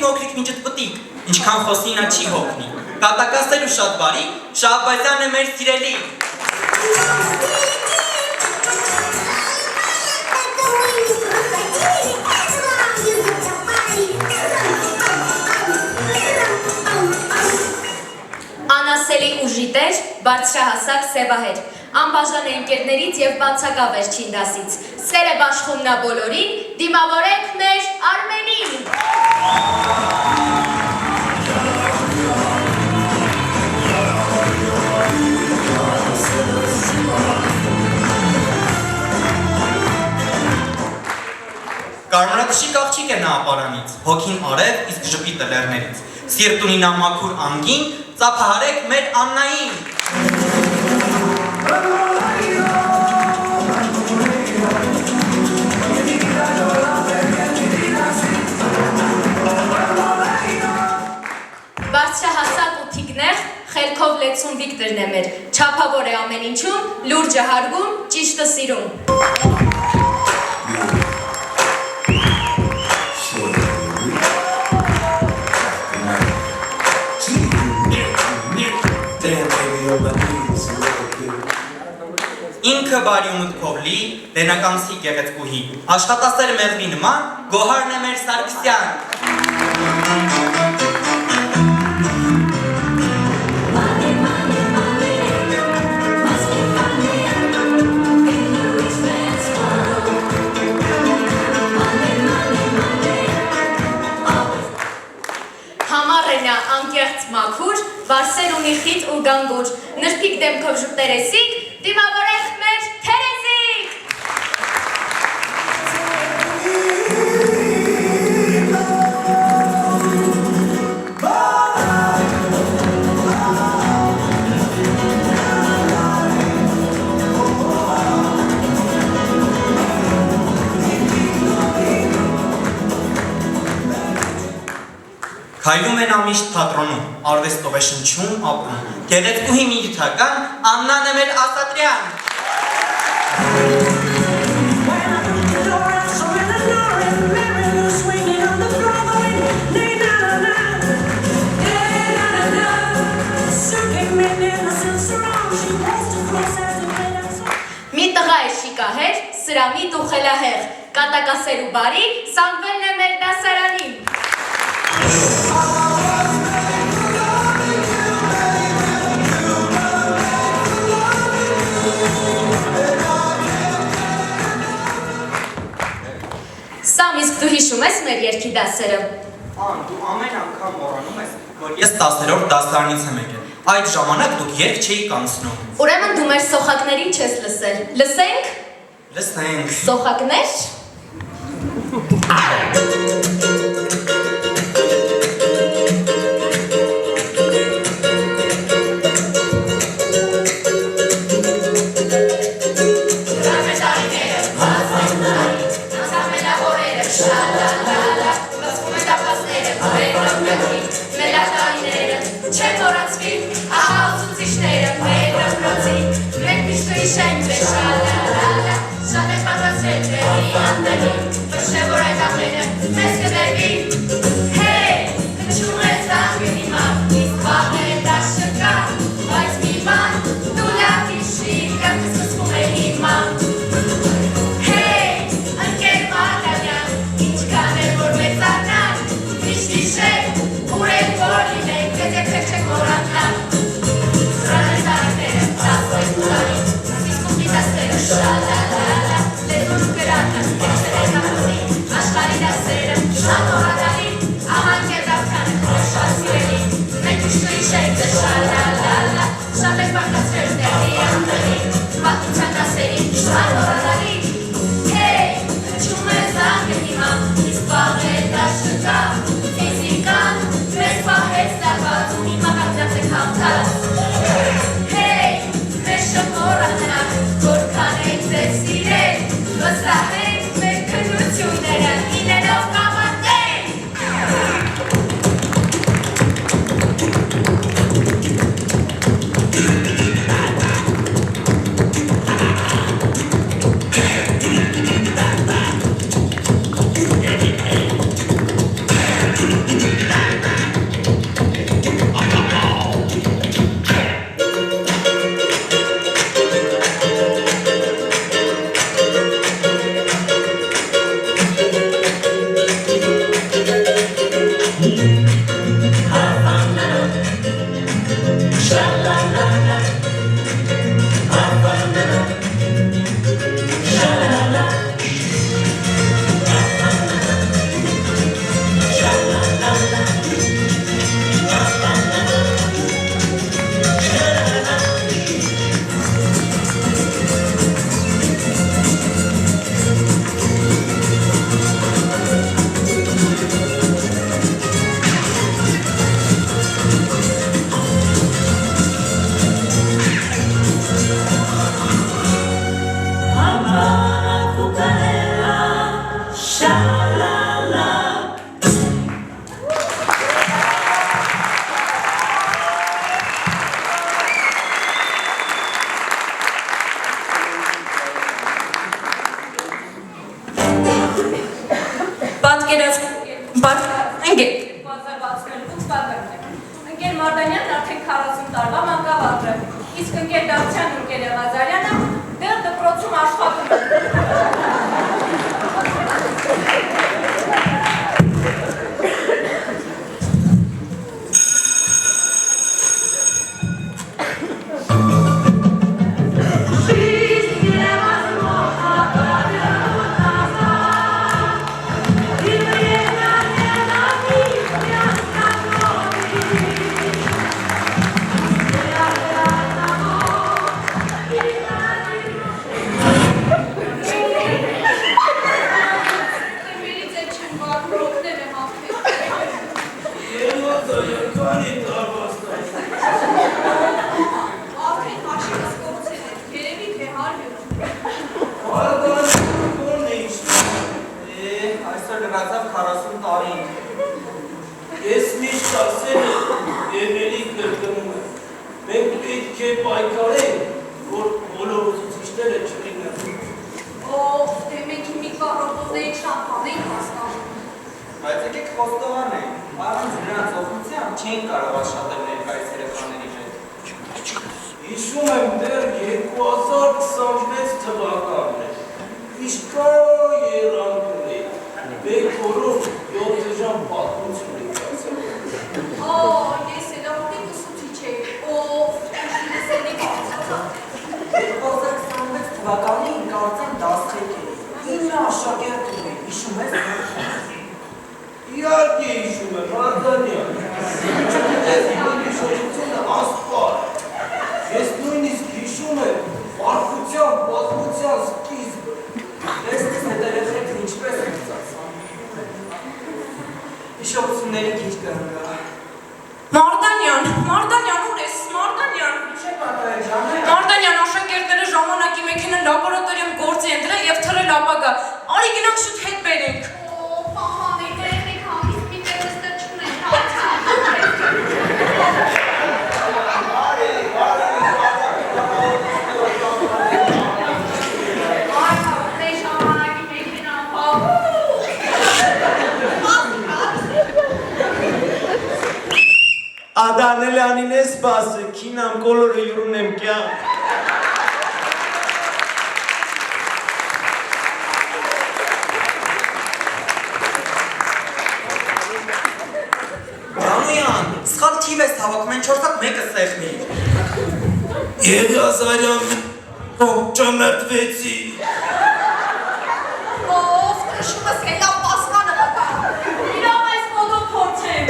Speaker 17: Փոքրիկ մինչդ պտիկ, ինչքան խոսի նա չի հոգնի, կատակասել ու շատ բարի, Շահբազյանն է մեր սիրելի։
Speaker 13: Անասելի ուժի տեր, բարձրահասակ սևահեր, անբաժան է ընկերներից և բացակա վերջին դասից, սեր է բաշխում նա բոլորին, դիմավորեք մեր Արմենին։
Speaker 17: Կարմրատշիկ աղջիկ է նա ապարանից, հոգին արև, իսկ ժպիտը լեռներից, սիրտ ունի նա մաքուր անգին, ծափահարեք մեր Աննային։
Speaker 13: Բարձրահասակ ու թիկնեղ, խելքով լեցուն Վիկտորն է մեր, չափավոր է ամեն ինչում, լուրջը հարգում, ճիշտը սիրում։
Speaker 17: Ինքը բարի ու մտքով լի, լենականցի գեղեցկուհի, աշխատասեր մեղվի նման, գոհարն է մեր Սարգսյան։
Speaker 13: Համառ է նա անկեղծ մաքուր, վարսեր ունի խիտ ու գանգուր, նրբիկ դեմքով ժուտերեսիկ, դիմավորեք մեր Թերեզիկ։
Speaker 17: Քայլում են ամիշտ թատրոնում, արվեստով է շնչում ապրում, գեղեցկուհի միլիթական, Աննան է մեր Ասատրյան։
Speaker 13: Մի տղա է շիկահեր, սրամիտ ու խելահեղ, կատակասեր ու բարի, Սամվելն է մեր դասարանին։ Սամ, իսկ դու հիշում ես մեր երգի դասերը։
Speaker 17: Ան, դու ամեն անգամ մոռանում ես, որ ես 10-րդ դասարանից եմ եկել։ Այդ ժամանակ դուք երգ չէիք անցնում։
Speaker 13: Ուրեմն դու մեր սոխակներին չես լսել։ Լսենք։
Speaker 17: Լսենք։
Speaker 13: Սոխակներ։
Speaker 1: Չեմ նորացվի, ահա ուսուցիչները մեր դպրոցի, մենք միշտ կհիշենք ձեզ շալալալա, շատ ենք պատրաստվել ձերի անդանի, վշտե որ այդ ամենը մեզ կդերվի, հեյ, հնչում է զանգը հիմա, իսկ վաղ է դա չկա, բայց մի բան, դու լավ հիշիր, կամ կսկսվում է հիմա, հեյ, ընկեր Մարտանյան, ինչքան է որ մեծանան, միշտ հիշեք, ուր էլ որ լինենք, ձեզ եկեք չեք մոռանալ, Ռանետարները, տասը տարի, իսկ ու գիտասերը շալալալա, լեզուն ու կրակը, երկսեր է կամոզի, աշխարի դասերը, շատ օրադալի, աման կեզ ավկանը, շատ սիրելի, մենք ուշտու իշեք ձեզ շալալալա, շատ եք բաղկացրել դերի անդանի, պատմության դասերի, շատ օրադալի, հեյ, հնչում է զանգը հիմա, իսկ վաղ է դա չկա, ֆիզիկան, մեզ պահեց
Speaker 13: Բայց ընկեր 2068 թվականն է։ Ընկեր Մարդանյանն արդեն 40 տարվա մանկավարժ է։ Իսկ ընկեր Դավթյանն ու ընկեր Եղազարյանը դեռ դպրոցում աշխատում են։
Speaker 17: Այսօր լրացավ 40 տարին։ Ես միշտ ասել եմ և էլի կրկնում եմ։ Մենք պետք է պայքարենք, որ բոլոր ուսուցիչները չլինեն։
Speaker 13: Ով, դե մենք մի կառավարների շամփան ենք հասկանում։
Speaker 17: Բայց եկեք խոստովանենք, առանց նրանց օգնության չենք կարող աշխատել ներկայիս երեխաների հետ։
Speaker 10: Հիշում եմ դեռ 2026 թվականն է։ Իշկա երանքն է։ Մեկ օրով 7 ժամ պատմություն եք ասել։
Speaker 13: Օ, ես էլ ողնիկ ուսուցիչ էի, ով ուշինս էլի կարծացավ։
Speaker 17: 2026 թվականին կարծեմ դասթեք էի։ Ինը աշակերտում էի, հիշում ես։
Speaker 10: Իհարկե հիշում եմ, Մարդանյան։ Ես իմ հիշողությունը ասպար։ Ես նույնիսկ հիշում եմ պարտության, պատմության սկիզբը։
Speaker 17: Լեսնից հետ երեխեքն ինչպես են ծածան։ Հիշողությունների քիչ կհնգա։
Speaker 13: Մարդանյան, ուր ես, Մարդանյան։
Speaker 17: Չէ պատահել ջաներ։
Speaker 13: Մարդանյան, աշակերտները ժամանակի մեքենը լաբորատորիում գործի են դրել և թրել ապագա։ Արի գնանք շուտ հետ բերենք։ Օ, պահանեք, երեխեք համիստ մի տեղստը չունեն,
Speaker 15: Ադանելյանին է սպասը, կինամ կոլորը յուրուն եմ կյանք։
Speaker 17: Ռամոյան, սխալ թիվ ես հավաքում են 4 հատ մեկը սեղմի։
Speaker 10: Եղազարյան, չմերտվեցի։
Speaker 13: ով քշումս է լավ պասկանը վակա։ Իրավ այս մոդով փորձեմ։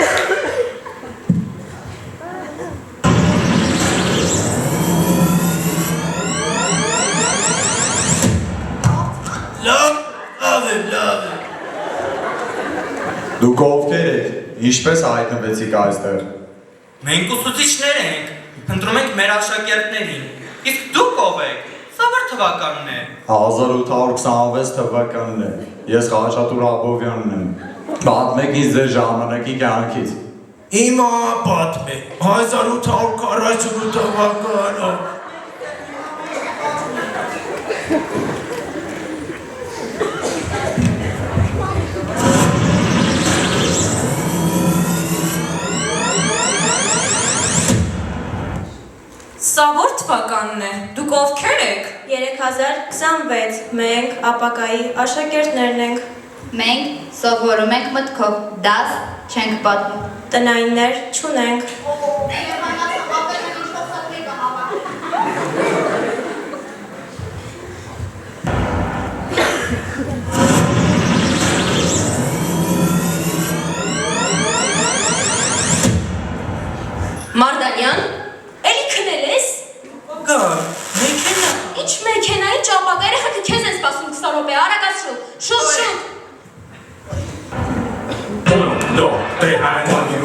Speaker 10: Լավ է։
Speaker 14: Դուք ովքեր եք, ինչպես հայտնվեցիք այստեղ։
Speaker 17: Մենք ուսուցիչներ ենք, ընտրում ենք մեր աշակերտներին։ Իսկ դուք ով եք, սա որ թվականն է։
Speaker 14: 1826 թվականն է, ես Խաչատուր Աբովյանն եմ, պատմեք ինձ ձեր ժամանակի կյանքից։
Speaker 10: Հիմա պատմեք, 1848 թվականը։
Speaker 13: Սա որ թվականն է, դուք ովքեր եք։
Speaker 16: 3026, մենք ապակայի աշակերտներն ենք,
Speaker 18: Մենք սովորում ենք մտքով, դաս չենք պատմում։
Speaker 16: տնայիններ չունենք,
Speaker 13: Մարդանյան, էլի քնել ես։
Speaker 17: Գա, մեքենա։
Speaker 13: Ինչ մեքենայի ճապագա, երեխեքը քեզ են սպասում 20 րոպե, արագացրու, շուտ։
Speaker 12: No, they hang on you.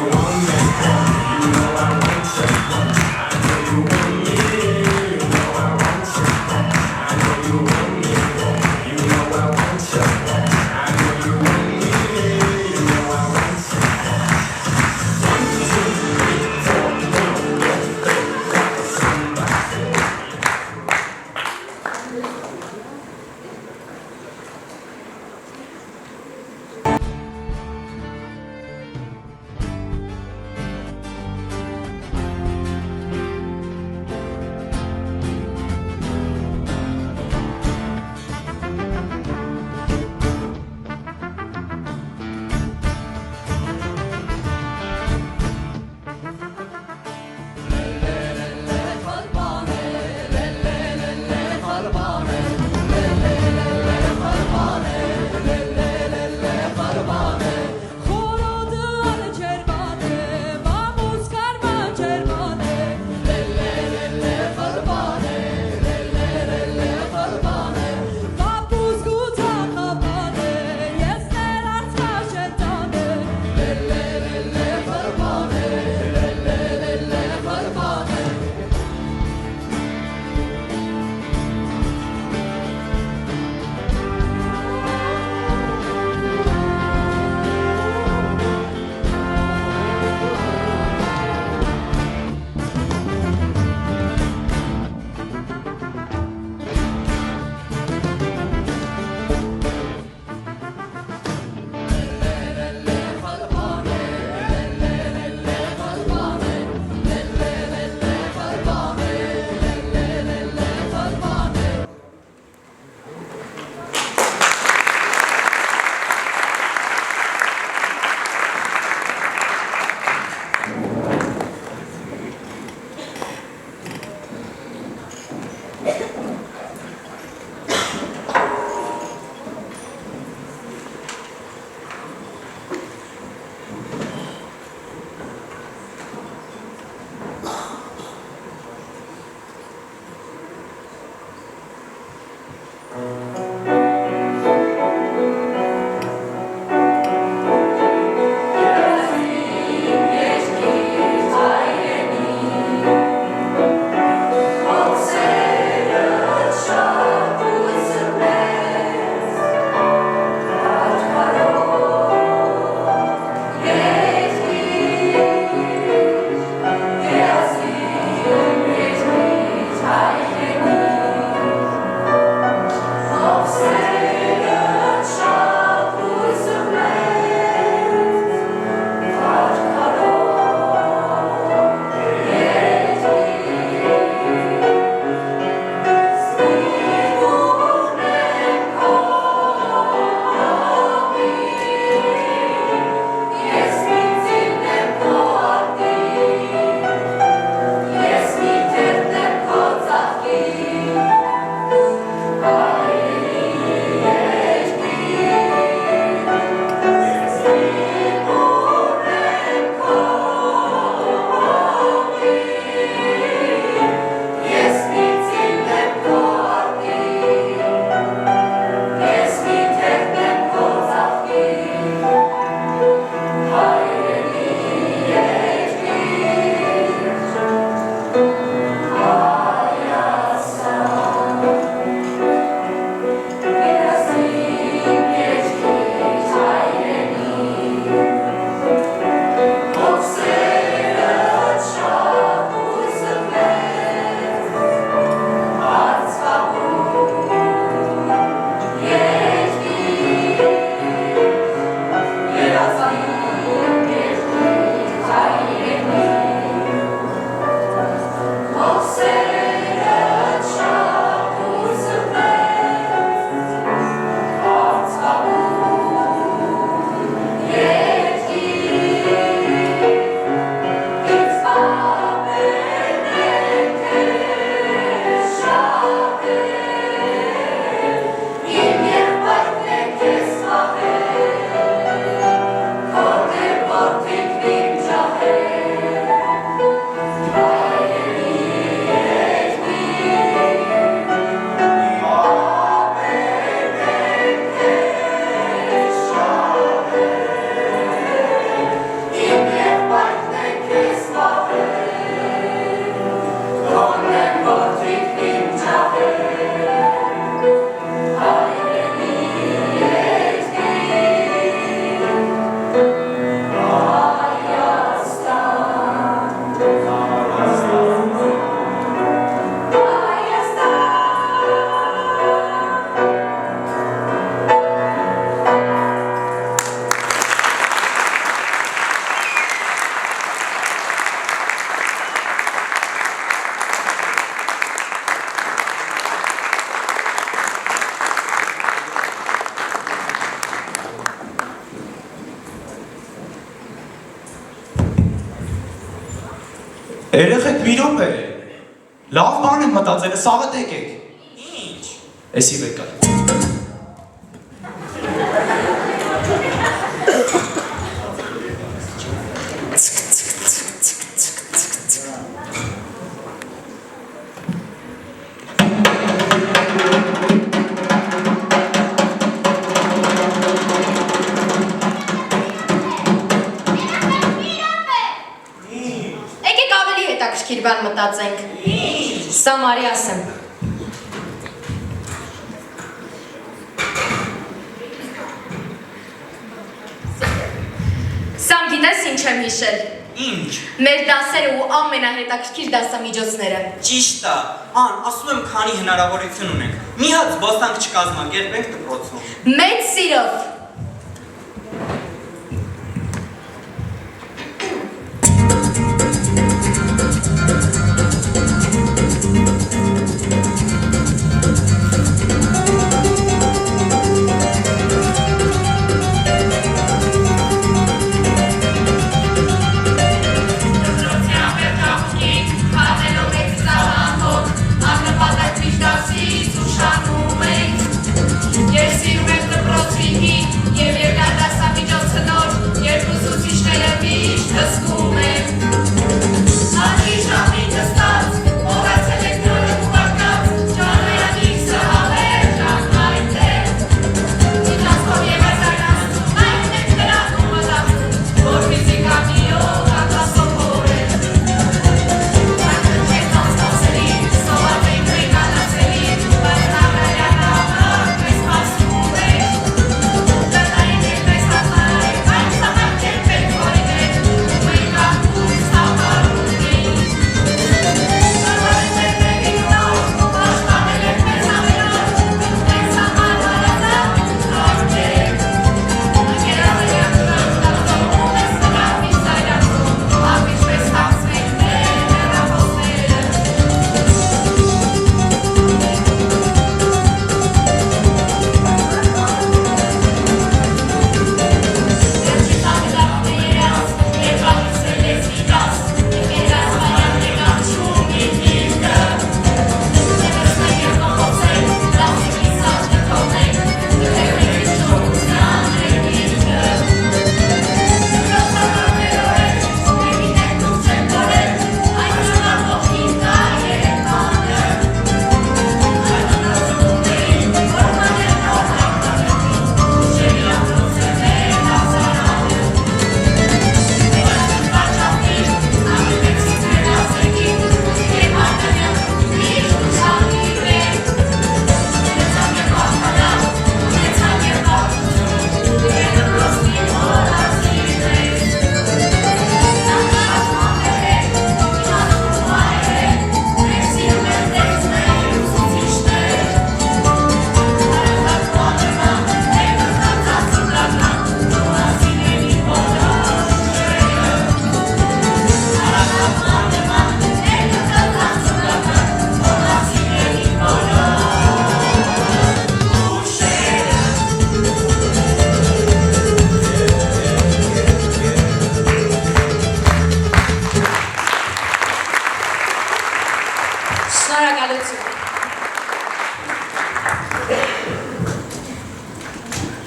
Speaker 14: Երեխեք մի րոպե։ Լավ բան եմ մտածել, սաղը տեկեք։ Ինչ։ Էսի վեկա։
Speaker 13: Եկեք ավելի հետաքրքիր բան մտածենք։ Սա Մարիաս եմ։ Սամ գիտես ինչ եմ հիշել։
Speaker 19: Ինչ։
Speaker 13: Մեր դասերը ու ամենահետաքրքիր դասամիջոցները։
Speaker 19: Ճիշտ է։ Ան, ասում եմ, քանի հնարավորություն ունենք։ Մի հատ զբոսանք չկազմակերպենք դպրոցում։
Speaker 13: Մեծ սիրով։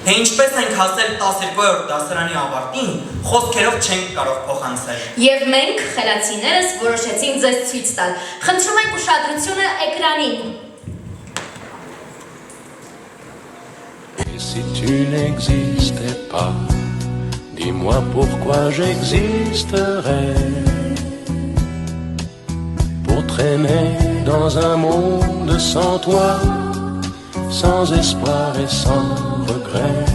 Speaker 19: Ինչպես ենք հասել 12-րդ դասարանի ավարտին, խոսքերով չենք կարող փոխանցել։
Speaker 13: Եվ մենք, խելացիներս, որոշեցինք ձեզ ցույց տալ։ Խնդրում ենք ուշադրությունը էկրանին։
Speaker 20: Si tu n'existais pas, dis-moi pourquoi j'existerais. Pour traîner dans un monde sans toi, sans espoir et sans regret.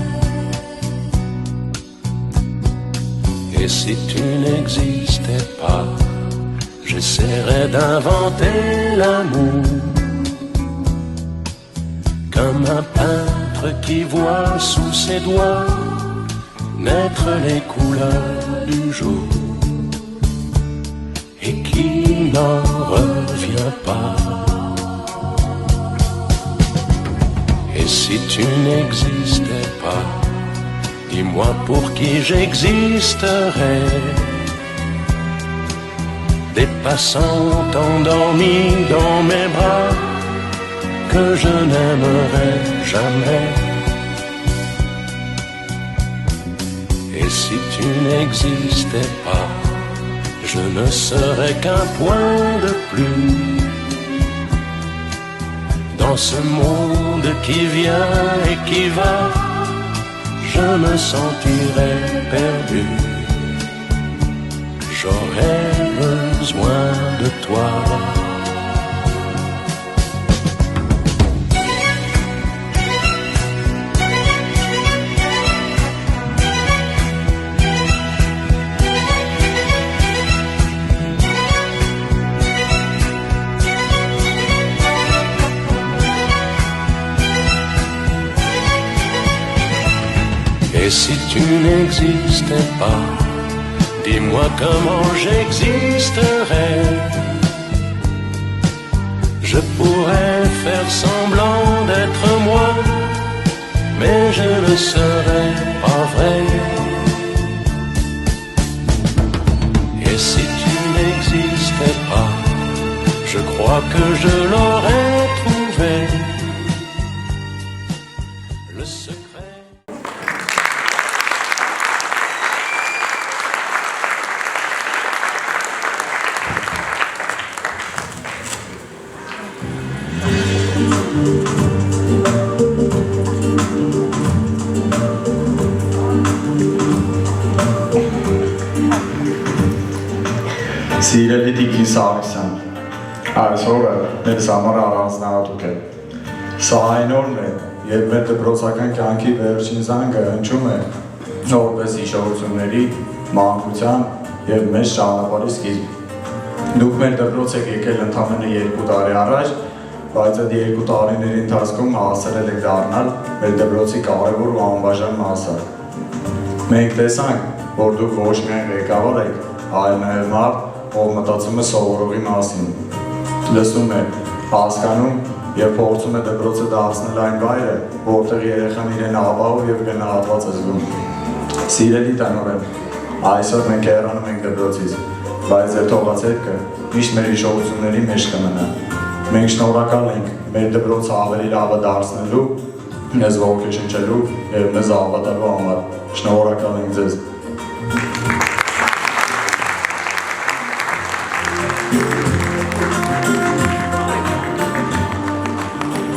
Speaker 20: Et si tu n'existais pas, j'essaierais d'inventer l'amour, comme un peintre qui voit sous ses doigts naître les couleurs du jour et qui n'en revient pas. Et si tu n'existais pas, dis-moi pour qui j'existerais. des passants endormis dans mes bras que je n'aimerai jamais. Et si tu n'existais pas, je ne serais qu'un point de plus dans ce monde qui vient et qui va. Je me sentirais perdu. J'aurais besoin de toi. Et si tu n'existais pas, dis-moi comment j'existerais. Je pourrais faire semblant d'être moi, mais je ne serais pas vrai. Et si tu n'existais pas, je crois que je l'aurais trouvé. Le secret.
Speaker 21: Սիրելի Տիկին Սարգսյան, այս օրը մեզ համար առանձնահատուկ է։ Սա այն օրն է, երբ մեր դպրոցական կյանքի վերջին զանգը հնչում է որպես հիշողությունների, մանկության և մեծ ճանապարհի սկիզբ։ Դուք մեր դպրոց եք եկել ընդամենը 2 տարի առաջ, բայց այդ 2 տարիների ընթացքում հասցրել եք դառնալ մեր դպրոցի կարևոր ու անբաժան մասը։ Մենք տեսանք, որ դուք ոչ միայն ղեկավար եք, այլ նաև մարդ, ով մտածում է սովորողի մասին, լսում է, հասկանում և փորձում է դպրոցը դարձնել այն վայրը, որտեղ երեխան իրեն ապահով և գնահատված է զգում։ Սիրելի տնօրեն, այսօր մենք հեռանում ենք դպրոցից, բայց ձեր թողածերքը միշտ մեր հիշողությունների մեջ կմնա։ Մենք շնորհակալ ենք մեր դպրոցը ավելի լավը դարձնելու, մեզ ոգեշնչելու և մեզ հավատալու համար։ Շնորհակալ ենք ձեզ։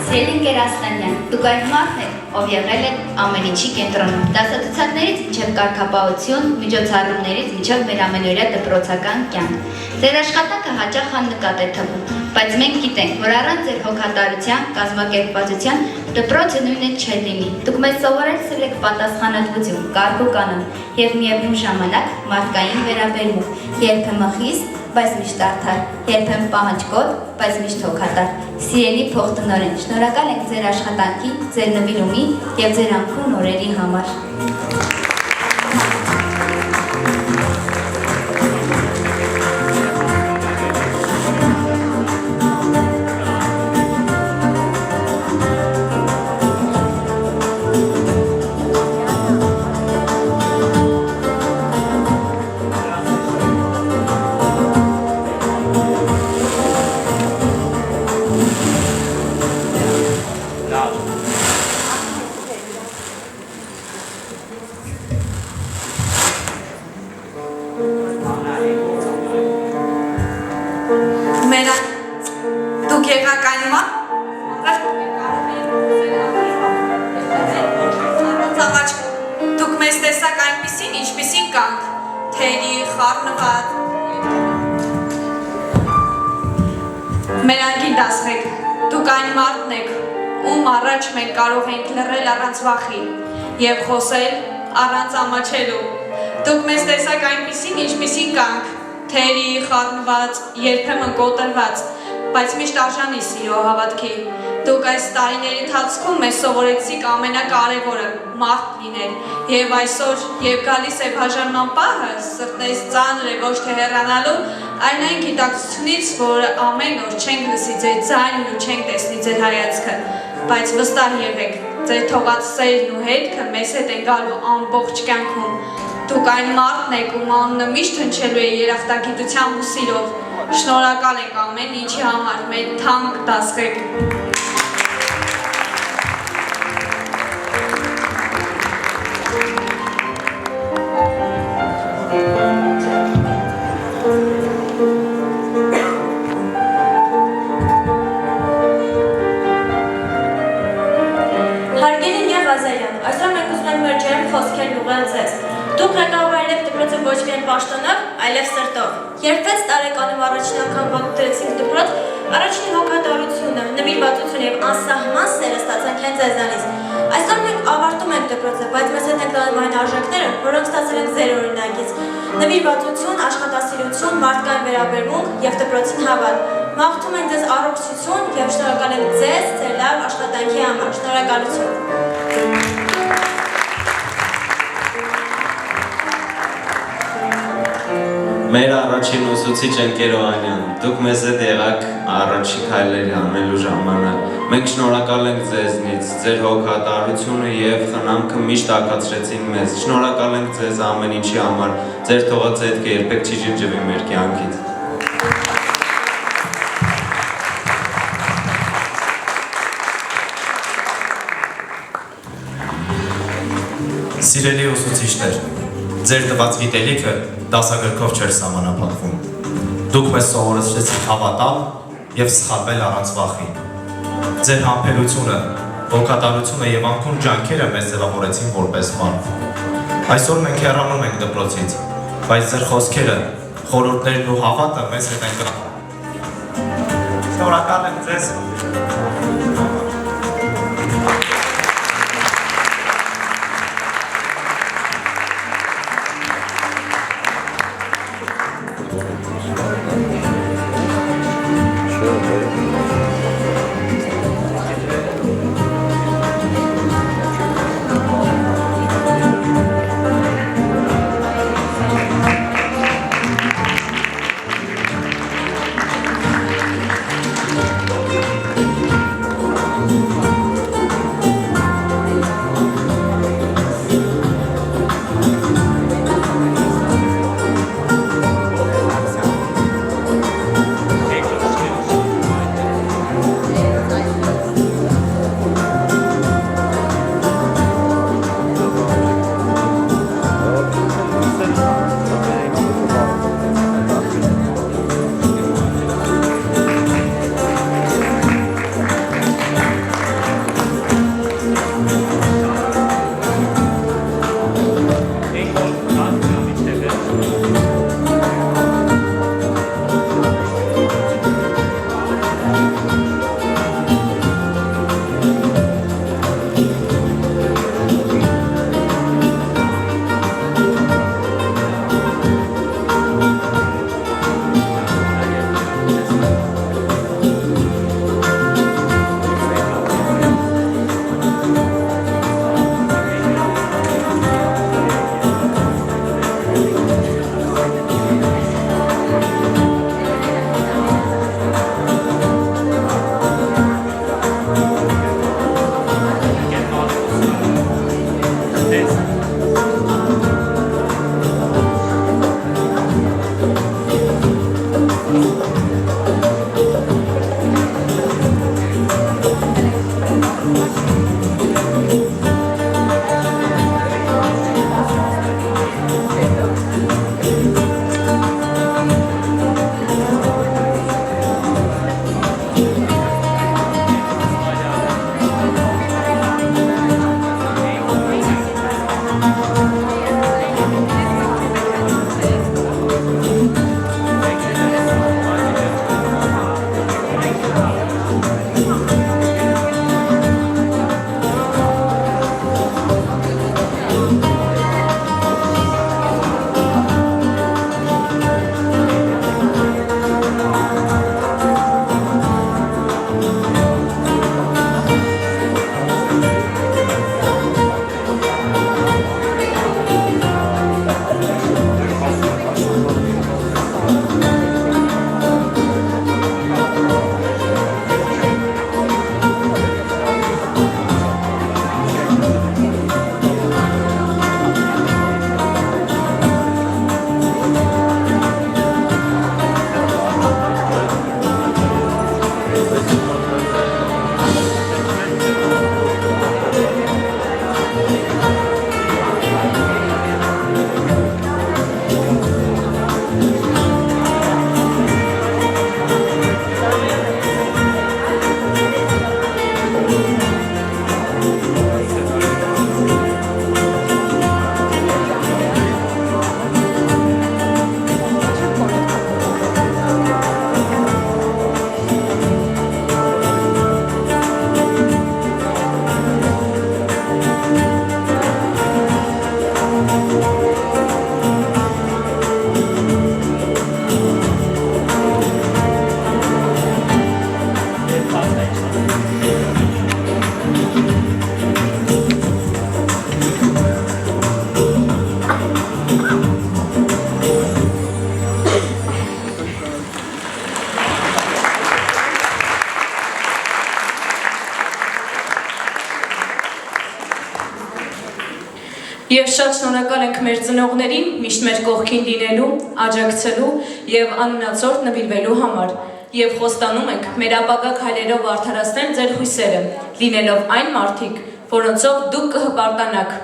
Speaker 18: Սիրելի ընկեր Ասլանյան, դուք այն մարդն եք, ով եղել է ամեն ինչի կենտրոնում։ Դասացուցակներից մինչև կարգապահություն, միջոցառումներից մինչև մեր ամենօրյա դպրոցական կյանք։ Ձեր աշխատանքը հաճախ աննկատ է թվում, բայց մենք գիտենք, որ առանց ձեր հոգատարության, կազմակերպվածության դպրոցը նույնը չէր լինի։ Դուք մեզ սովորեցրել եք պատասխանատվություն, կարգ ու կանոն և միևնույն ժամանակ մարդկային վերաբերմունք, երբեմն խիստ, բայց միշտ արդար, երբեմն պահանջկոտ, բայց միշտ հոգատար։ Սիրելի փոխտնօրեն, շնորհակալ ենք ձեր աշխատանքի, ձեր նվիրումի և ձեր անքուն օրերի համար։
Speaker 22: Եվ խոսել առանց ամաչելու։ Դուք մեզ տեսակ այնպիսին, ինչպիսին կանք, թերի, խառնված, երբեմն կոտրված, բայց միշտ արժանի սիրո հավատքի։ Դուք այս տարիների ընթացքում մեզ սովորեցիք ամենակարևորը՝ մարդ լինել, եւ այսօր, երբ գալիս է բաժանման պահը, սրտես ծանր է ոչ թե հեռանալու, այլ այն գիտակցությունից, որ ամեն օր չենք լսի ձեր ձայնն ու չենք տեսնի ձեր հայացքը, բայց վստահ եղեք, ձեր թողած սերն ու հետքը մեզ հետ են գալու ամբողջ կյանքում։ Դուք այն մարդն եք, ում անունը միշտ հնչելու է երախտագիտությամբ ու սիրով։ Շնորհակալ ենք ամեն ինչի համար, մեր թանկ դասղեկ։
Speaker 5: Հարգելի Եվ Ազարյան, այսօր մենք ուզում ենք մեր ջերմ խոսքերն ուղղել ձեզ։ Դուք ղեկավարել եք դպրոցը ոչ միայն պաշտոնով, այլև սրտով։ Երբ 6 տարեկանում առաջին անգամ ոտք դրեցինք դպրոց, առաջին հոգատարությունը, նվիրվածությունը եւ անսահման սերը ստացանք հենց ձեզանից։ Այսօր մենք ավարտում ենք դպրոցը, բայց մեզ հետ ենք տանում այն արժեքները, որոնք ստացել ենք ձեր օրինակից։ Նվիրվածություն, աշխատասիրություն, մարդկային վերաբերմունք եւ դպրոցին հավատ։ Մաղթում ենք ձեզ առողջություն եւ շնորհակալ ենք ձեզ, ձեր լավ աշխատանքի համար։ Շնորհակալություն։
Speaker 15: Մեր առաջին ուսուցիչ ընկեր Օհանյան, դուք մեզ հետ եղաք առաջին քայլերի անելու ժամանակ։ Մենք շնորհակալ ենք ձեզնից, ձեր հոգատարությունը եւ խնամքը միշտ ակացրեցին մեզ։ Շնորհակալ ենք ձեզ ամեն ինչի համար։ Ձեր թողած հետքը երբեք չի ջնջվի մեր կյանքից։
Speaker 14: Սիրելի ուսուցիչներ, ձեր տված գիտելիքը դասագրքով չէր սահմանափակվում։ Դուք մեզ սովորեցրեցիք հավատալ եւ սխալվել առանց վախի։ Ձեր համբերությունը, հոգատարությունը եւ անկուն ջանքերը մեզ ձևավորեցին որպես մարդ։ Այսօր մենք հեռանում ենք դպրոցից, բայց ձեր խոսքերը, խորհուրդներն ու հավատը մեզ հետ են կրում։ Շնորհակալ եմ ձեզ։
Speaker 22: Եվ շատ շնորհակալ ենք մեր ծնողներին միշտ մեր կողքին լինելու, աջակցելու եւ անունացորդ նվիրվելու համար։ Եվ խոստանում ենք մեր ապագա քայլերով արդարացնել ձեր հույսերը, լինելով այն մարդիկ, որոնցով դուք կհպարտանաք։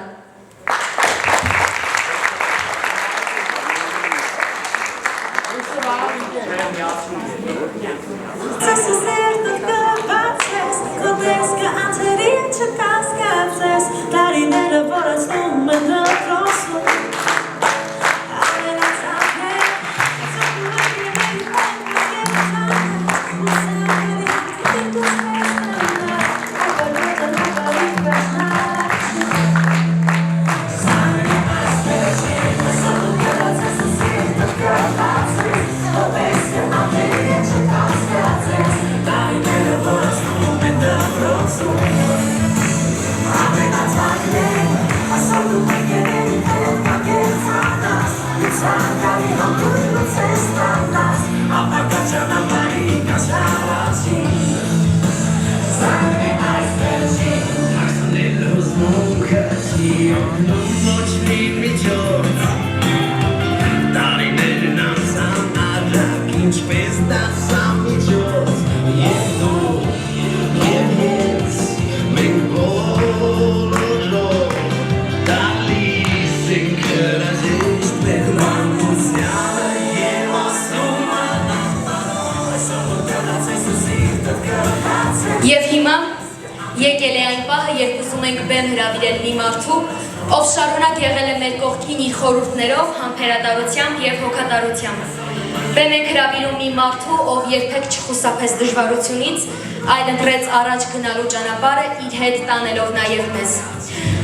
Speaker 13: Եվ հիմա եկել է այն պահը, երբ ուզում ենք բեմ հրավիրել մի մարդու, ով շարունակ եղել է մեր կողքին իր խորհուրդներով, համբերատարությամբ եւ հոգատարությամբ։ Բեմ ենք հրավիրում մի մարդու, ով երբեք չխուսափեց դժվարությունից, այլ ընտրեց առաջ գնալու ճանապարհը իր հետ տանելով նաեւ մեզ։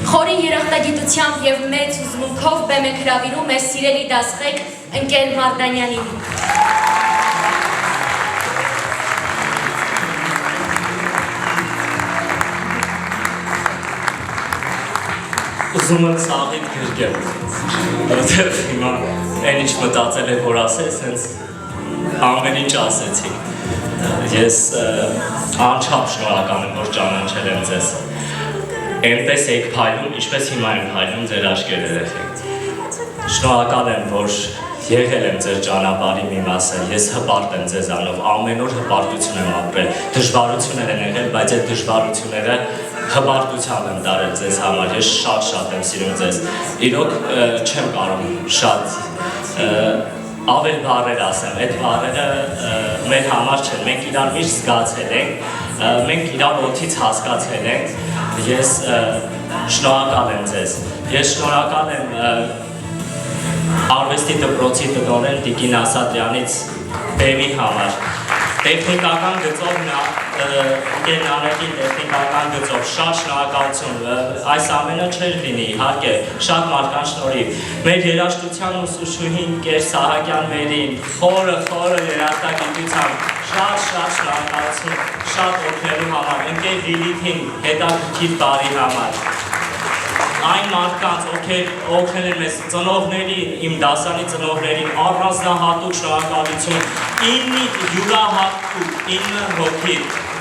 Speaker 13: Խորին երախտագիտությամբ եւ մեծ հուզմունքով բեմ ենք հրավիրում մեր սիրելի դասղեկ ընկեր Մարդանյանին։
Speaker 7: Ուզում եմ սաղիտ գրկել, որտեղ հիմա այն ինչ մտածել է որ ասես, հենց ամեն ինչ ասեցի։ Ես անչափ շնորհակալ եմ, որ ճանաչել եմ ձեզ։ Այնպես եք փայլում, ինչպես հիմա եմ փայլում ձեր աչքեր երեխեք։ Շնորհակալ եմ, որ եղել եմ ձեր ճանապարհի մի մասը, ես հպարտ եմ ձեզանով, ամեն օր հպարտություն եմ ապրել, դժվարություններ են եղել, բայց այդ դժվարությունները հպարտությամբ եմ տարել ձեզ համար, ես շատ եմ սիրում ձեզ, իրոք չեմ կարող շատ ավել բառեր ասեմ, այդ բառերը մեր համար չեն, մենք իրար միշտ զգացել ենք, մենք իրար օդից հասկացել ենք, ես շնորհակալ եմ ձեզ, ես շնորհակալ եմ արվեստի դպրոցի տնօրեն Տիկին Ասատրյանից բեմի համար, տեխնիկական գծով Գերմանիայի տեխնիկական գծով շատ շնորհակալություն, այս ամենը չէր լինի, իհարկե, շատ մարդկանց շնորհիվ, մեր երաժշտության ուսուցչուհին Կեր Սահակյան Մերին, խորը երաժշտագիտությամբ, շատ շնորհակալություն, շատ օգնելու համար, ընկեր Լիլիթին հետաքրքիր բարի համար, այն մարդկանց, ովքեր օգնել են մեզ ծնողների, իմ դասանի ծնողներին, առանձնահատուկ շնորհակալություն, 9 յուրահատուկ, 9 հոգի,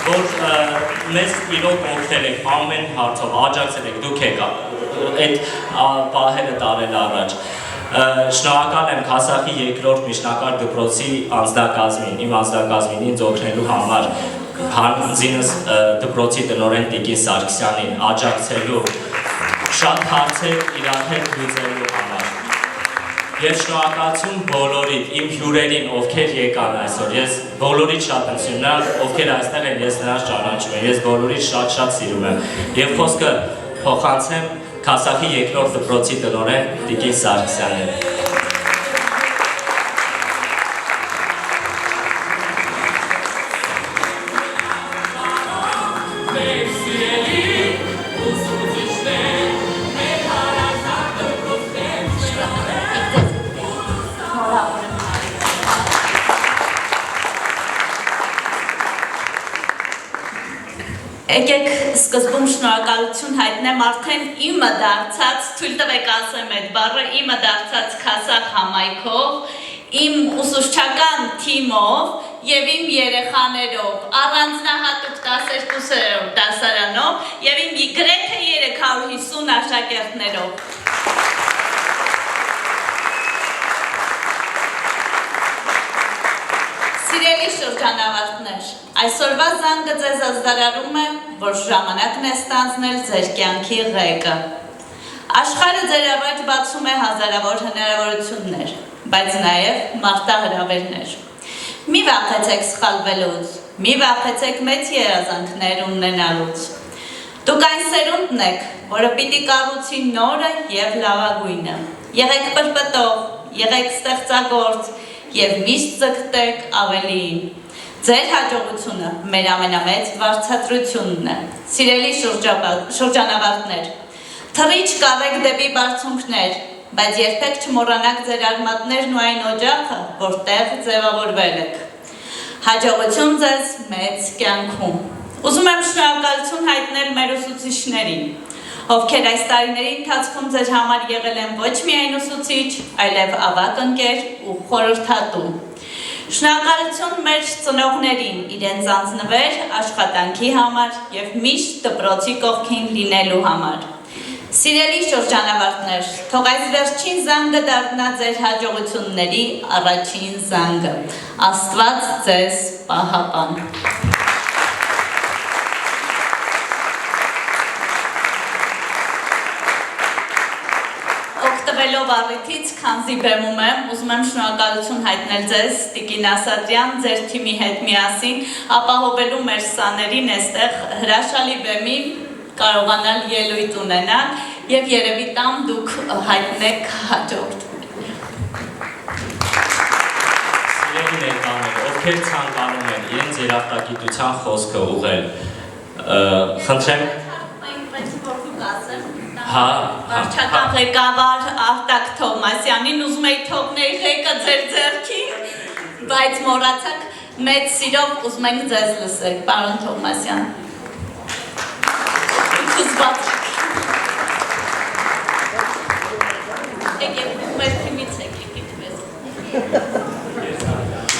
Speaker 7: որ մեզ իրոք օգնել եք ամեն հարցով, աջակցել եք, դուք եք այդ պահերը տարել առաջ։ Շնորհակալ եմ Քասախի երկրորդ միջնակարգ դպրոցի անձնակազմին, իմ անձնակազմին ինձ օգնելու համար, հանձինս դպրոցի տնօրեն Տիկին Սարգսյանին աջակցելու, շատ հարցեր իրար հետ լուծելու համար։ Ես շնորհակալություն բոլորիդ, իմ հյուրերին, ովքեր եկան այսօր, ես բոլորիդ շատ եմ սիրում, նրանք ովքեր այստեղ են, ես նրանց ճանաչում եմ, ես բոլորիդ շատ սիրում եմ, և խոսքը փոխանցեմ Քասախի երկրորդ դպրոցի տնօրեն Տիկին Սարգսյանին։
Speaker 2: Եկեք սկզբում շնորհակալություն հայտնեմ արդեն իմը դարձած, թույլ տվեք ասեմ այդ բառը, իմը դարձած Քասախ համայնքով, իմ ուսուցչական թիմով եւ իմ երեխաներով, առանձնահատուկ 12-րդ դասարանով եւ իմ գրեթե 350 աշակերտներով։ շրջանավարտներ, այսօրվա զանգը ձեզ ազդարարում է, որ ժամանակն է ստանձնել ձեր կյանքի ղեկը։ Աշխարհը ձեր առաջ բացում է հազարավոր հնարավորություններ, բայց նաև մարտահրավերներ։ Մի վախեցեք սխալվելուց, մի վախեցեք մեծ երազանքներ ունենալուց։ Դուք այն սերունդն եք, որը պիտի կառուցի նորը և լավագույնը։ Եղեք պրպտող, եղեք ստեղծագործ և միշտ ձգտեք ավելիին։ Ձեր հաջողությունը մեր ամենամեծ վարձատրությունն է։ Սիրելի շրջանավարտներ, թռիչ կառեք դեպի բարձունքներ, բայց երբեք չմոռանաք ձեր արմատներն ու այն օջախը, որտեղ ձևավորվել եք։ Հաջողություն ձեզ մեծ կյանքում։ Ուզում եմ շնորհակալություն հայտնել մեր ուսուցիչներին, ովքեր այս տարիների ընթացքում ձեր համար եղել են ոչ միայն ուսուցիչ, այլև ավագ ընկեր ու խորհրդատու։ Շնորհակալություն մեր ծնողներին իրենց անձնվեր աշխատանքի համար և միշտ դպրոցի կողքին լինելու համար։ Սիրելի շրջանավարտներ, թող այս վերջին զանգը դառնա ձեր հաջողությունների առաջին զանգը։ Աստված ձեզ պահապան։ Օգտվելով առիթից, քանզի բեմում եմ, ուզում եմ շնորհակալություն հայտնել ձեզ, Տիկին Ասատրյան, ձեր թիմի հետ միասին, ապահովելու մեր սաներին այստեղ հրաշալի բեմի կարողանալ ելույթ ունենալ և երևի տամ դուք հայտնեք հաջորդ։
Speaker 7: Սիրելի ներկաներ, ովքեր ցանկանում են իրենց երախտագիտության խոսքը ուղղել, խնդրեմ
Speaker 2: Վարչական ղեկավար Արտակ Թովմասյանին ուզում էի թողնել ղեկը ձեր ձեռքին, բայց մոռացաք, մեծ սիրով ուզում ենք ձեզ լսել, պարոն Թովմասյան։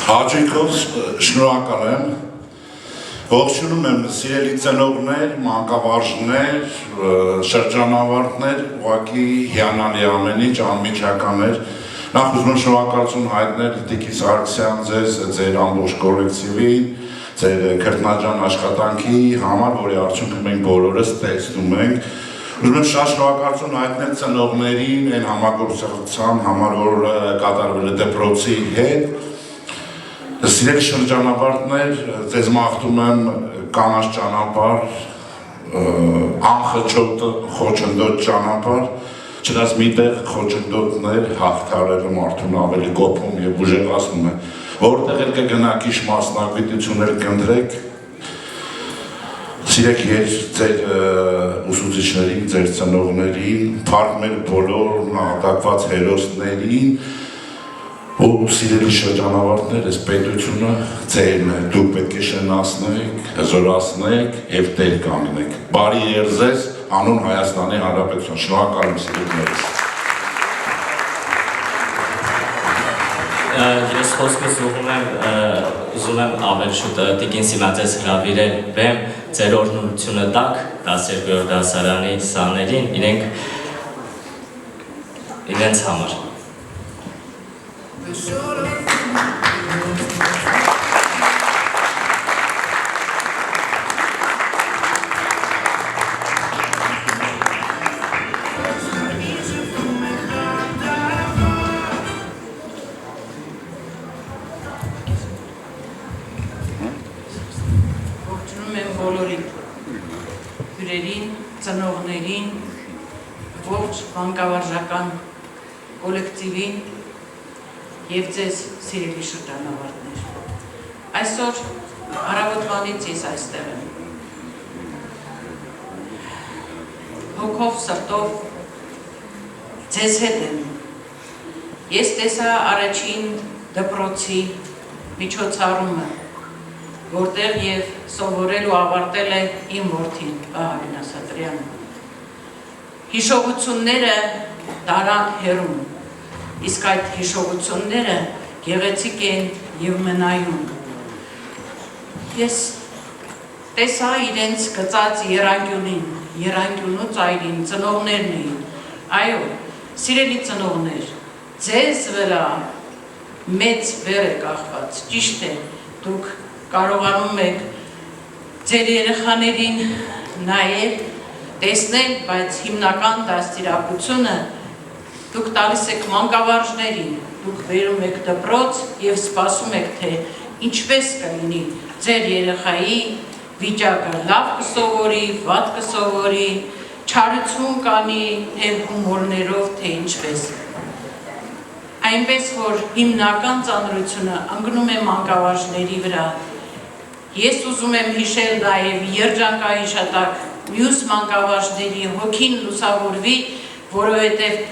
Speaker 12: Հաճիկով շնորհակալ եմ, ողջունում եմ սիրելի ծնողներ, մանկավարժներ, շրջանավարտներ, ուղղակի հիանալի ամեն ինչ, անմիջականներ։ Նախ ուզում եմ շնորհակալություն հայտնել Տիկին Սարգսյան ձեզ, ձեր ամբողջ կոլեկտիվին, ձեր քրտնաջան աշխատանքի համար, որի արդյունքը մենք բոլորս տեսնում ենք։ Ուզում եմ շատ շնորհակալություն հայտնել ծնողներին, այն համագործակցության համար, որ կատարվել է դպրոցի հետ։ Սիրելի շրջանավարտներ, ձեզ մաղթում եմ կանաչ ճանապարհ, անխոչնդոտ ճանապարհ, չնայած միտեղ խոչընդոտներ հաղթարելը մարդուն ավելի գոփում և ուժեղացնում է, որտեղ էլ կգնաք իշ մասնագիտություններ կընտրեք, սիրեք ձեր ուսուցիչներին, ձեր ծնողներին, փառք մեր բոլոր նահատակված հերոսներին, ու սիրելի շրջանավարտներ, այս պետությունը ձերն է, դուք պետք է շնացնեք, հզորացնեք և տեր կանգնեք։ Բարի երզես անուն Հայաստանի Հանրապետության, շնորհակալ եմ սիրելիներիս։
Speaker 7: Ես խոսքս ուզում եմ ավել շուտ Տիկին Սիմաձես հրավիրել բեմ ձեր օրհնությունը տակ 12-րդ դասարանի սաներին իրենց համար։
Speaker 3: Ծնողներին, ողջ մանկավարժական կոլեկտիվին և ձեզ սիրելի շրջանավարտներ։ Այսօր առավոտվանից ես այստեղ եմ։ Հոգով, սրտով ձեզ հետ եմ։ Ես տեսա առաջին դպրոցի միջոցառումը, որտեղ և սովորել ու ավարտել է իմ որդին Վահագն Ասատրյանը։ Հիշողությունները տարան հեռուն, իսկ այդ հիշողությունները գեղեցիկ են և մնայուն։ Ես տեսա իրենց գծած եռանկյունին, եռանկյունու ծայրին, ծնողներն էին։ Այո, սիրելի ծնողներ, ձեզ վրա մեծ բեռ է կախված, ճիշտ է, դուք
Speaker 4: կարողանում եք ձեր երեխաներին նայել, տեսնել, բայց հիմնական դաստիարակությունը դուք տալիս եք մանկավարժներին, դուք բերում եք դպրոց եւ սպասում եք, թե ինչպես կլինի ձեր երեխայի վիճակը, լավ կսովորի, վատ կսովորի, չարություն կանի, թե հումորներով, թե ինչպես։ Այնպես որ հիմնական ծանրությունը ընկնում է մանկավարժների վրա։ Ես ուզում եմ հիշել նաև երջանկահիշատակ մյուս մանկավարժների հոգին լուսավորվի, որովհետև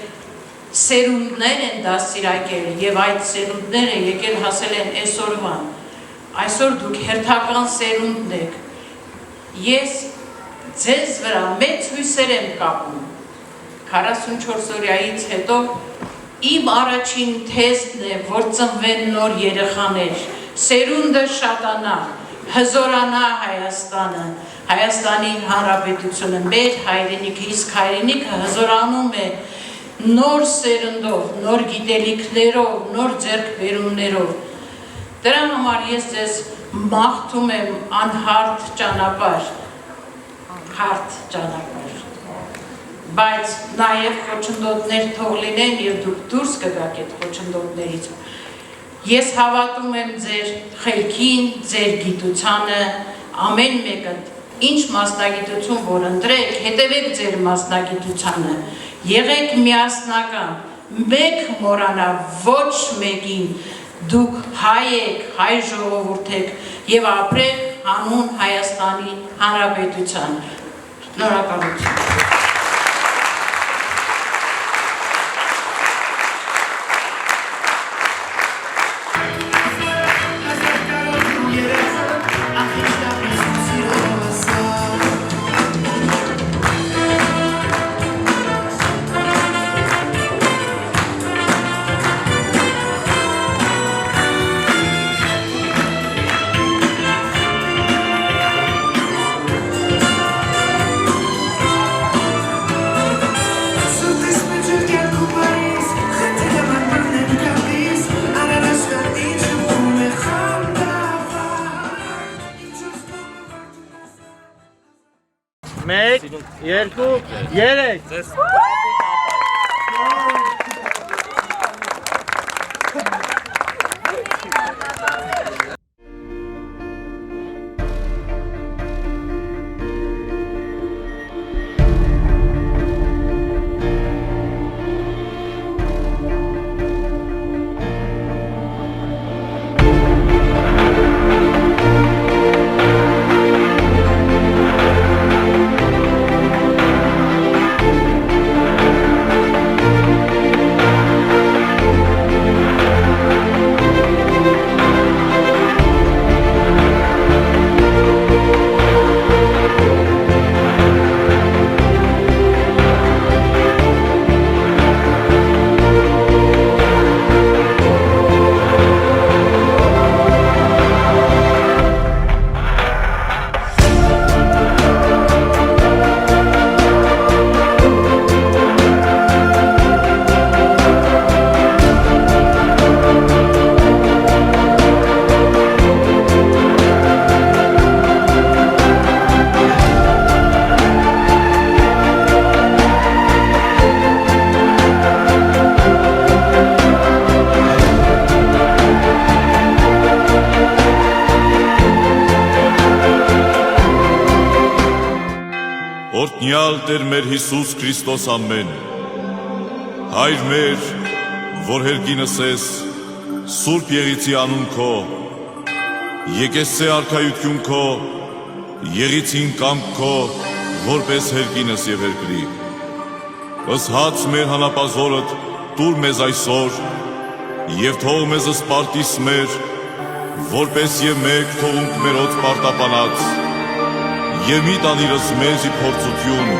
Speaker 4: սերունդներ են դաստիարակել եւ այդ սերունդները եկել հասել են այսօրվան։ Այսօր դուք հերթական սերունդն եք։ Ես ձեզ վրա մեծ հույսեր եմ կապում։ 44 օրյայից հետո իմ առաջին թեզն է, որ ծնվեն նոր երեխաներ, սերունդը շատանա, հզորանա Հայաստանը, Հայաստանի Հանրապետությունը, մեր հայրենիքը, իսկ հայրենիքը հզորանում է նոր սերնդով, նոր գիտելիքներով, նոր ձեռքբերումներով։ Դրա համար ես ձեզ մաղթում եմ անհարթ ճանապարհ, հարթ ճանապարհ, բայց նաև խոչընդոտներ թող լինեն եւ դուք դուրս կգաք այդ խոչընդոտներից։ Ես հավատում եմ ձեր խելքին, ձեր գիտությանը, ամեն մեկը ինչ մասնագիտություն որ ընտրեք, հետևեք ձեր մասնագիտությանը, եղեք միասնական, մեկ մոռանա ոչ մեկին, դուք հայ եք, հայ ժողովուրդ եք եւ ապրեք հանուն Հայաստանի Հանրապետության։ Շնորհակալություն։
Speaker 17: Մեկ, երկու, երեք։
Speaker 6: Օրհնյալ Տեր մեր Հիսուս Քրիստոս ամեն, Հայր մեր, որ հերկինս ես, Սուրբ Եղիցի անուն քո, եկեսցե արքայություն քո, Եղիցին կամք քո, որպես հերկինս եւ հերկրի։ Ըսհաց մեր հանապազորդ տուր մեզ այսօր, եւ թող մեզ սպարտիս մեր, որպես եւ մեկ թողունք մերոց պարտապանած, եւ մի տանիրս մեզի փորձություն,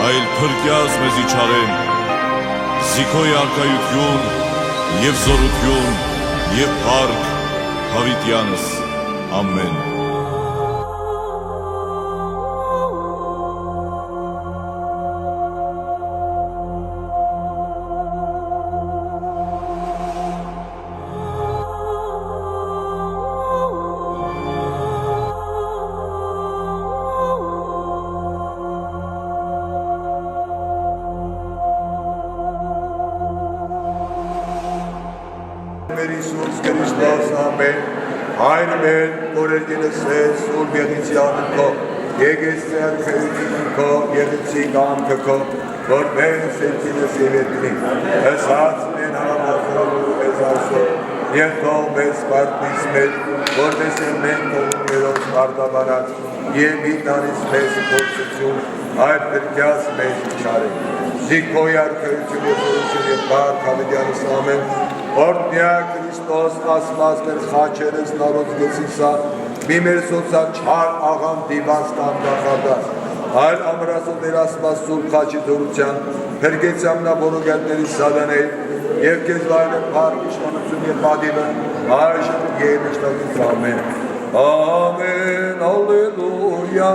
Speaker 6: այլ փրկյաց մեզի չարեն, զիքոյ արքայություն եւ զորություն եւ փառք հավիտյանս, ամեն։
Speaker 8: Հիսուս Քրիստոս ամեն Հայր մեր որ ելսես Սուրբ Եղիցյանն քո Եկեսյան քույրին քո Եղիցի կամքը քո որ մենք սենքինս եվետնի հսած մեն համազորու ես այսօր և թող մեզ պարտից մեր որպես մենք կողումներով պարտաբարած և իտնանից մեզ փորձություն այր պրկյաց մեզ չարեք Զիքոյ արքայություն և զորություն և բարդ հավիդյանս ամեն Օրդնյա Քրիստոս ասմաց մեր խաչերս նարոց գեցիսա մի մեր սոցա չար աղան դիվանց տանդախադաս Այլ ամրասոտ էր ասմաց սուր խաչի դորության հրգեցյամ նա որոգյատների սադանել և կեզ վայրը պարկ իշխանություն և պատիվը այժմ և իշխանություն ամեն Ամեն, ալելույա,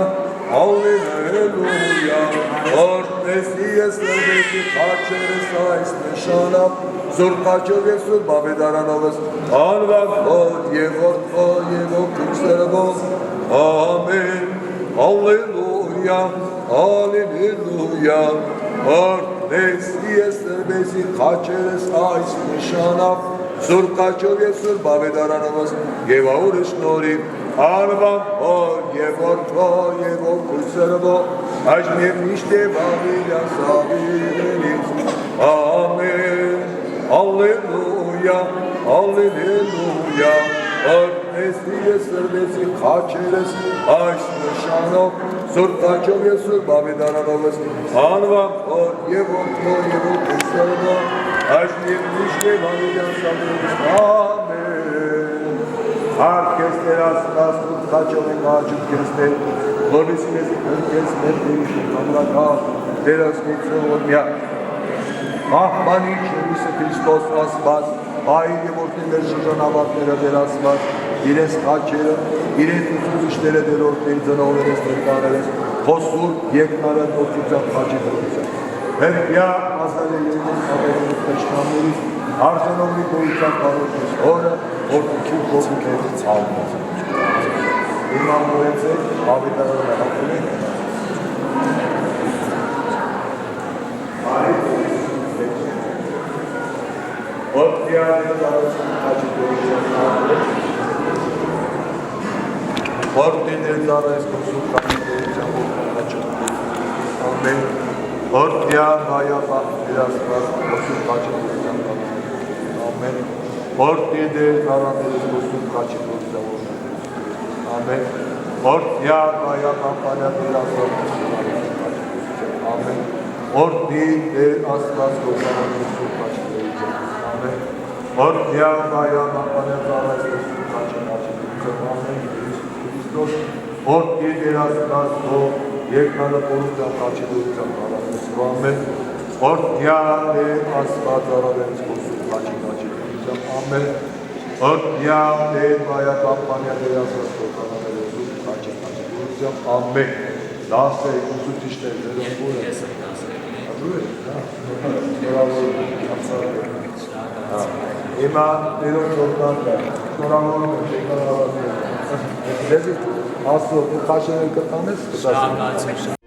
Speaker 8: ալելույա Օրդնեսի ես նրվեցի խաչերս այս նշանավ Զուր խաչով և սուր բավեդարանովս Անվավ հոտ և որդո և օգուստերվով Ամեն, ալելույա, ալելույա Օրդնեսի ես նրվեցի խաչերս այս նշանավ Սուր խաչով և սուր բավեդարանովս և աուրը շնորիվ Անվան հոր և որդո և օգուստերվով Այժմ և միշտ և ավիլյան սավիրենից Ամեն, ալելույա, ալելույա Օրդնեսի ես սրվեցի խաչերս այս նշանով Սուր խաչով և սուր բավեդարանովս Անվան հոր և որդո և օգուստերվով Այժմ և միշտ և ավիլյան սավիրենից Ամեն Արկես տեր ասկաս ու խաչով ենք աջում կեստել Որվիսին ես ընկես մեր դերիշն ամրակավ Տեր ասկիցում որ միա Աղբանի Չորիսը Քրիստոս ասված Հայր և որդին մեր շրջանավարտները դեր ասված Իրենց խաչերը, իրենց ուսուցիչները դեր որդին ծնողներես ներկաներես Խոսուր երկնարը նործության խաչի դրության Հերպյա ազար է երկուն ավերունի պեշտամներից Արժանովնի գոյության պարոջից հորը Որդիքի գողուքերից ալմոց Իման մուրեցեք, ավետարանը հապում ենք Որդիանը զարոսին խաչի գողության ալմոց Որդիներ զարոս կուսուր խաչի գողության ալմոց Ամեն Որդիան հայապախ դիրասված կուսուր խաչի գողության ալմոց Ամեն Որդիներ զարաներս կուսուր խաչի գողության ալմոց Ամեն Որդիան հայապախ դիրասված կուսուր խաչի գողության Ամեն Որդիներ ասված կուսուր խաչի գողության Ամեն Որդիան հայապախ դիրասված կուսուր խաչի գողության Ամեն Քրիստոս Որդիներ ասված երկնալը պորության խաչի գողության ալմոց Ամեն Որդիան ասված արավերս կուսուր խաչի գողության Ամեն Որդիան հայապախ դիրասված կուսուր խաչի գողության Ամեն Դասը ուսուցիչներ դերով բուրը Ադու է, Հիմա դերով շորդանքը շորավորում եմ շեկան հավատները Դեզի ասո, խաչերը կտանես կտասը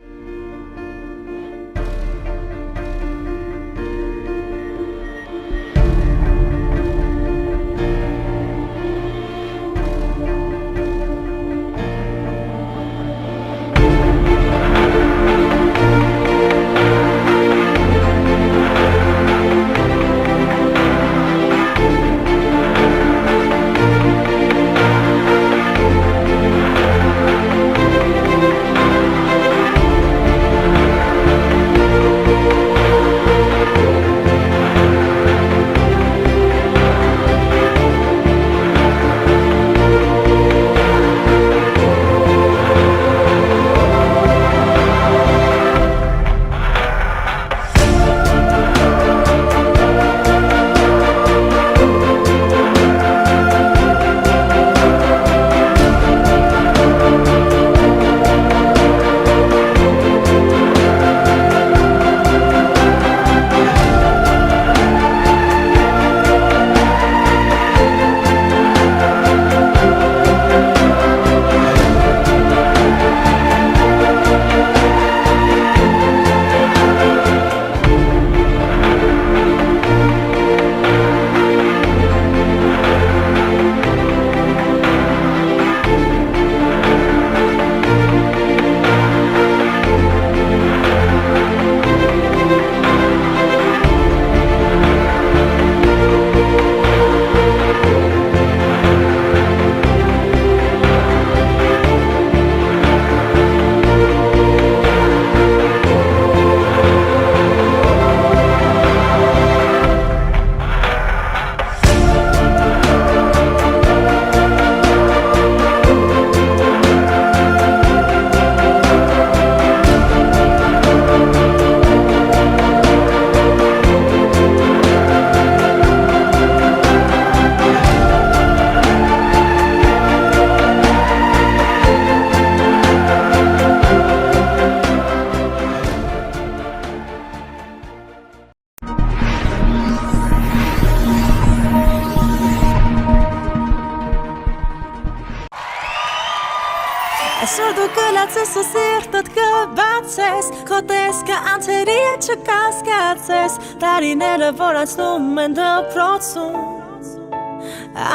Speaker 1: Այսօր դու կլացես ու սիրտդ կբացես Քո տեսքը անցերի է չկասկածես Տարիները որ անցնում են դպրոցում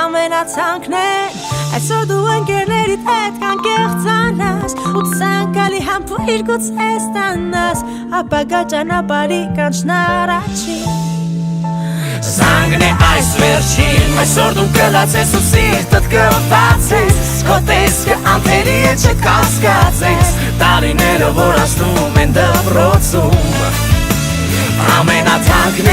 Speaker 1: Ամենացանկներ Այսօր դու ընկերներիդ հետ կանկեղծանաս Ու ցանկալի համբույր գուցե ստանաս Ապագա ճանապարհի կանչն առաջին Զանգն է այս վերջին Այսօր դու կլացես ու սիրտդ կբացես Քո տեսքը անթերի է չկասկածես Տարիները որ անցնում են դպրոցում Ամենաթանկն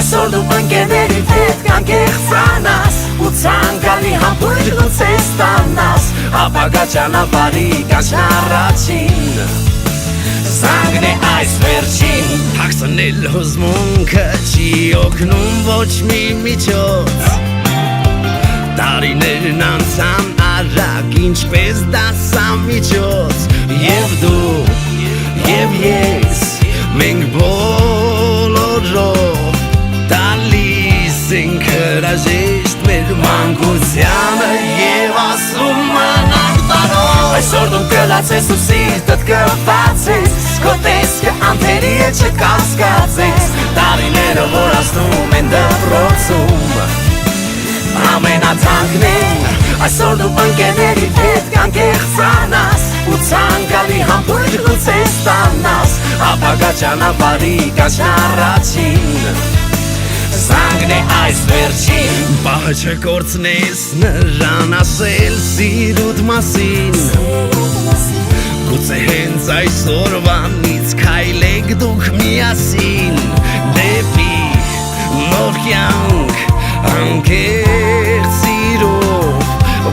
Speaker 1: Այսօր դու ընկերներիդ հետ կանկեղծանաս Ու ցանկալի համբույր գուցե ստանաս Ապագա ճանապարհի կանչն առաջին Զանգն է այս վերջին Հագցնել հուզմունքը չի օգնում ոչ մի միջոց Տարիներն անցան արագ ինչպես դասամիջոց Եվ դու, և ես Մենք բոլորով տալիս ենք հրաժեշտ մեր մանկությանը և ասում մնանք տարով Այսօր դու կլացես ու սիրտդ կբացես Քո տեսքը անթերի է չկասկածես Տարիները որ անցնում են դպրոցում Ամենաթանկն Այսօր դու ընկերներիդ հետ կանկեղծանաս Ու ցանկալի համբույր գուցե ստանաս Ապագա ճանապարհի կանչն առաջին Զանգն է այս վերջին Պահը չկորցնես նրան ասել սիրուդ մասին Գուցե հենց այսօրվանից քայլեք դուք միասին Դեպի նոր կյանք անկեղծ սիրով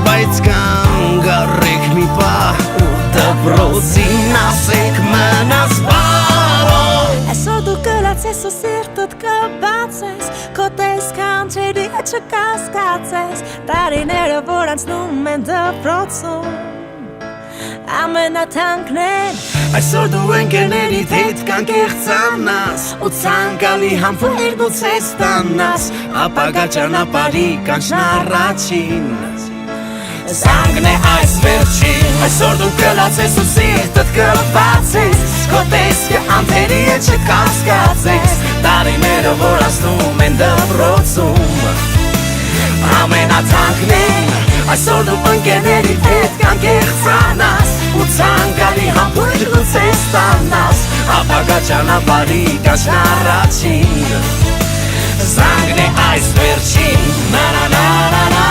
Speaker 1: Բայց կանգ առեք մի պահ ու դպրոցին ասեք մնաս բարով Այսօր դու կլացես ու սիրտդ կբացես Քո տեսքը անցերի է չկասկածես Տարիները որ անցնում են դպրոցում Ամենաթանկն Այսօր դու ընկերներիդ հետ կանկեղծանաս Ու ցանկալի համբույր գուցե ստանաս Ապագա ճանապարհի կանչն առաջին Զանգն է այս վերջին Այսօր դու կլացես ու սիրտդ կբացես Քո տեսքը անթերի է չկասկածես Տարիները որ անցնում են դպրոցում Ամենաթանկն Այսօր դու ընկերներիդ հետ կանկեղծանաս Ու ցանկալի համբույր գուցե ստանաս Ապագա ճանապարհի կանչն առաջին Զանգն է այս վերջին Na na na na na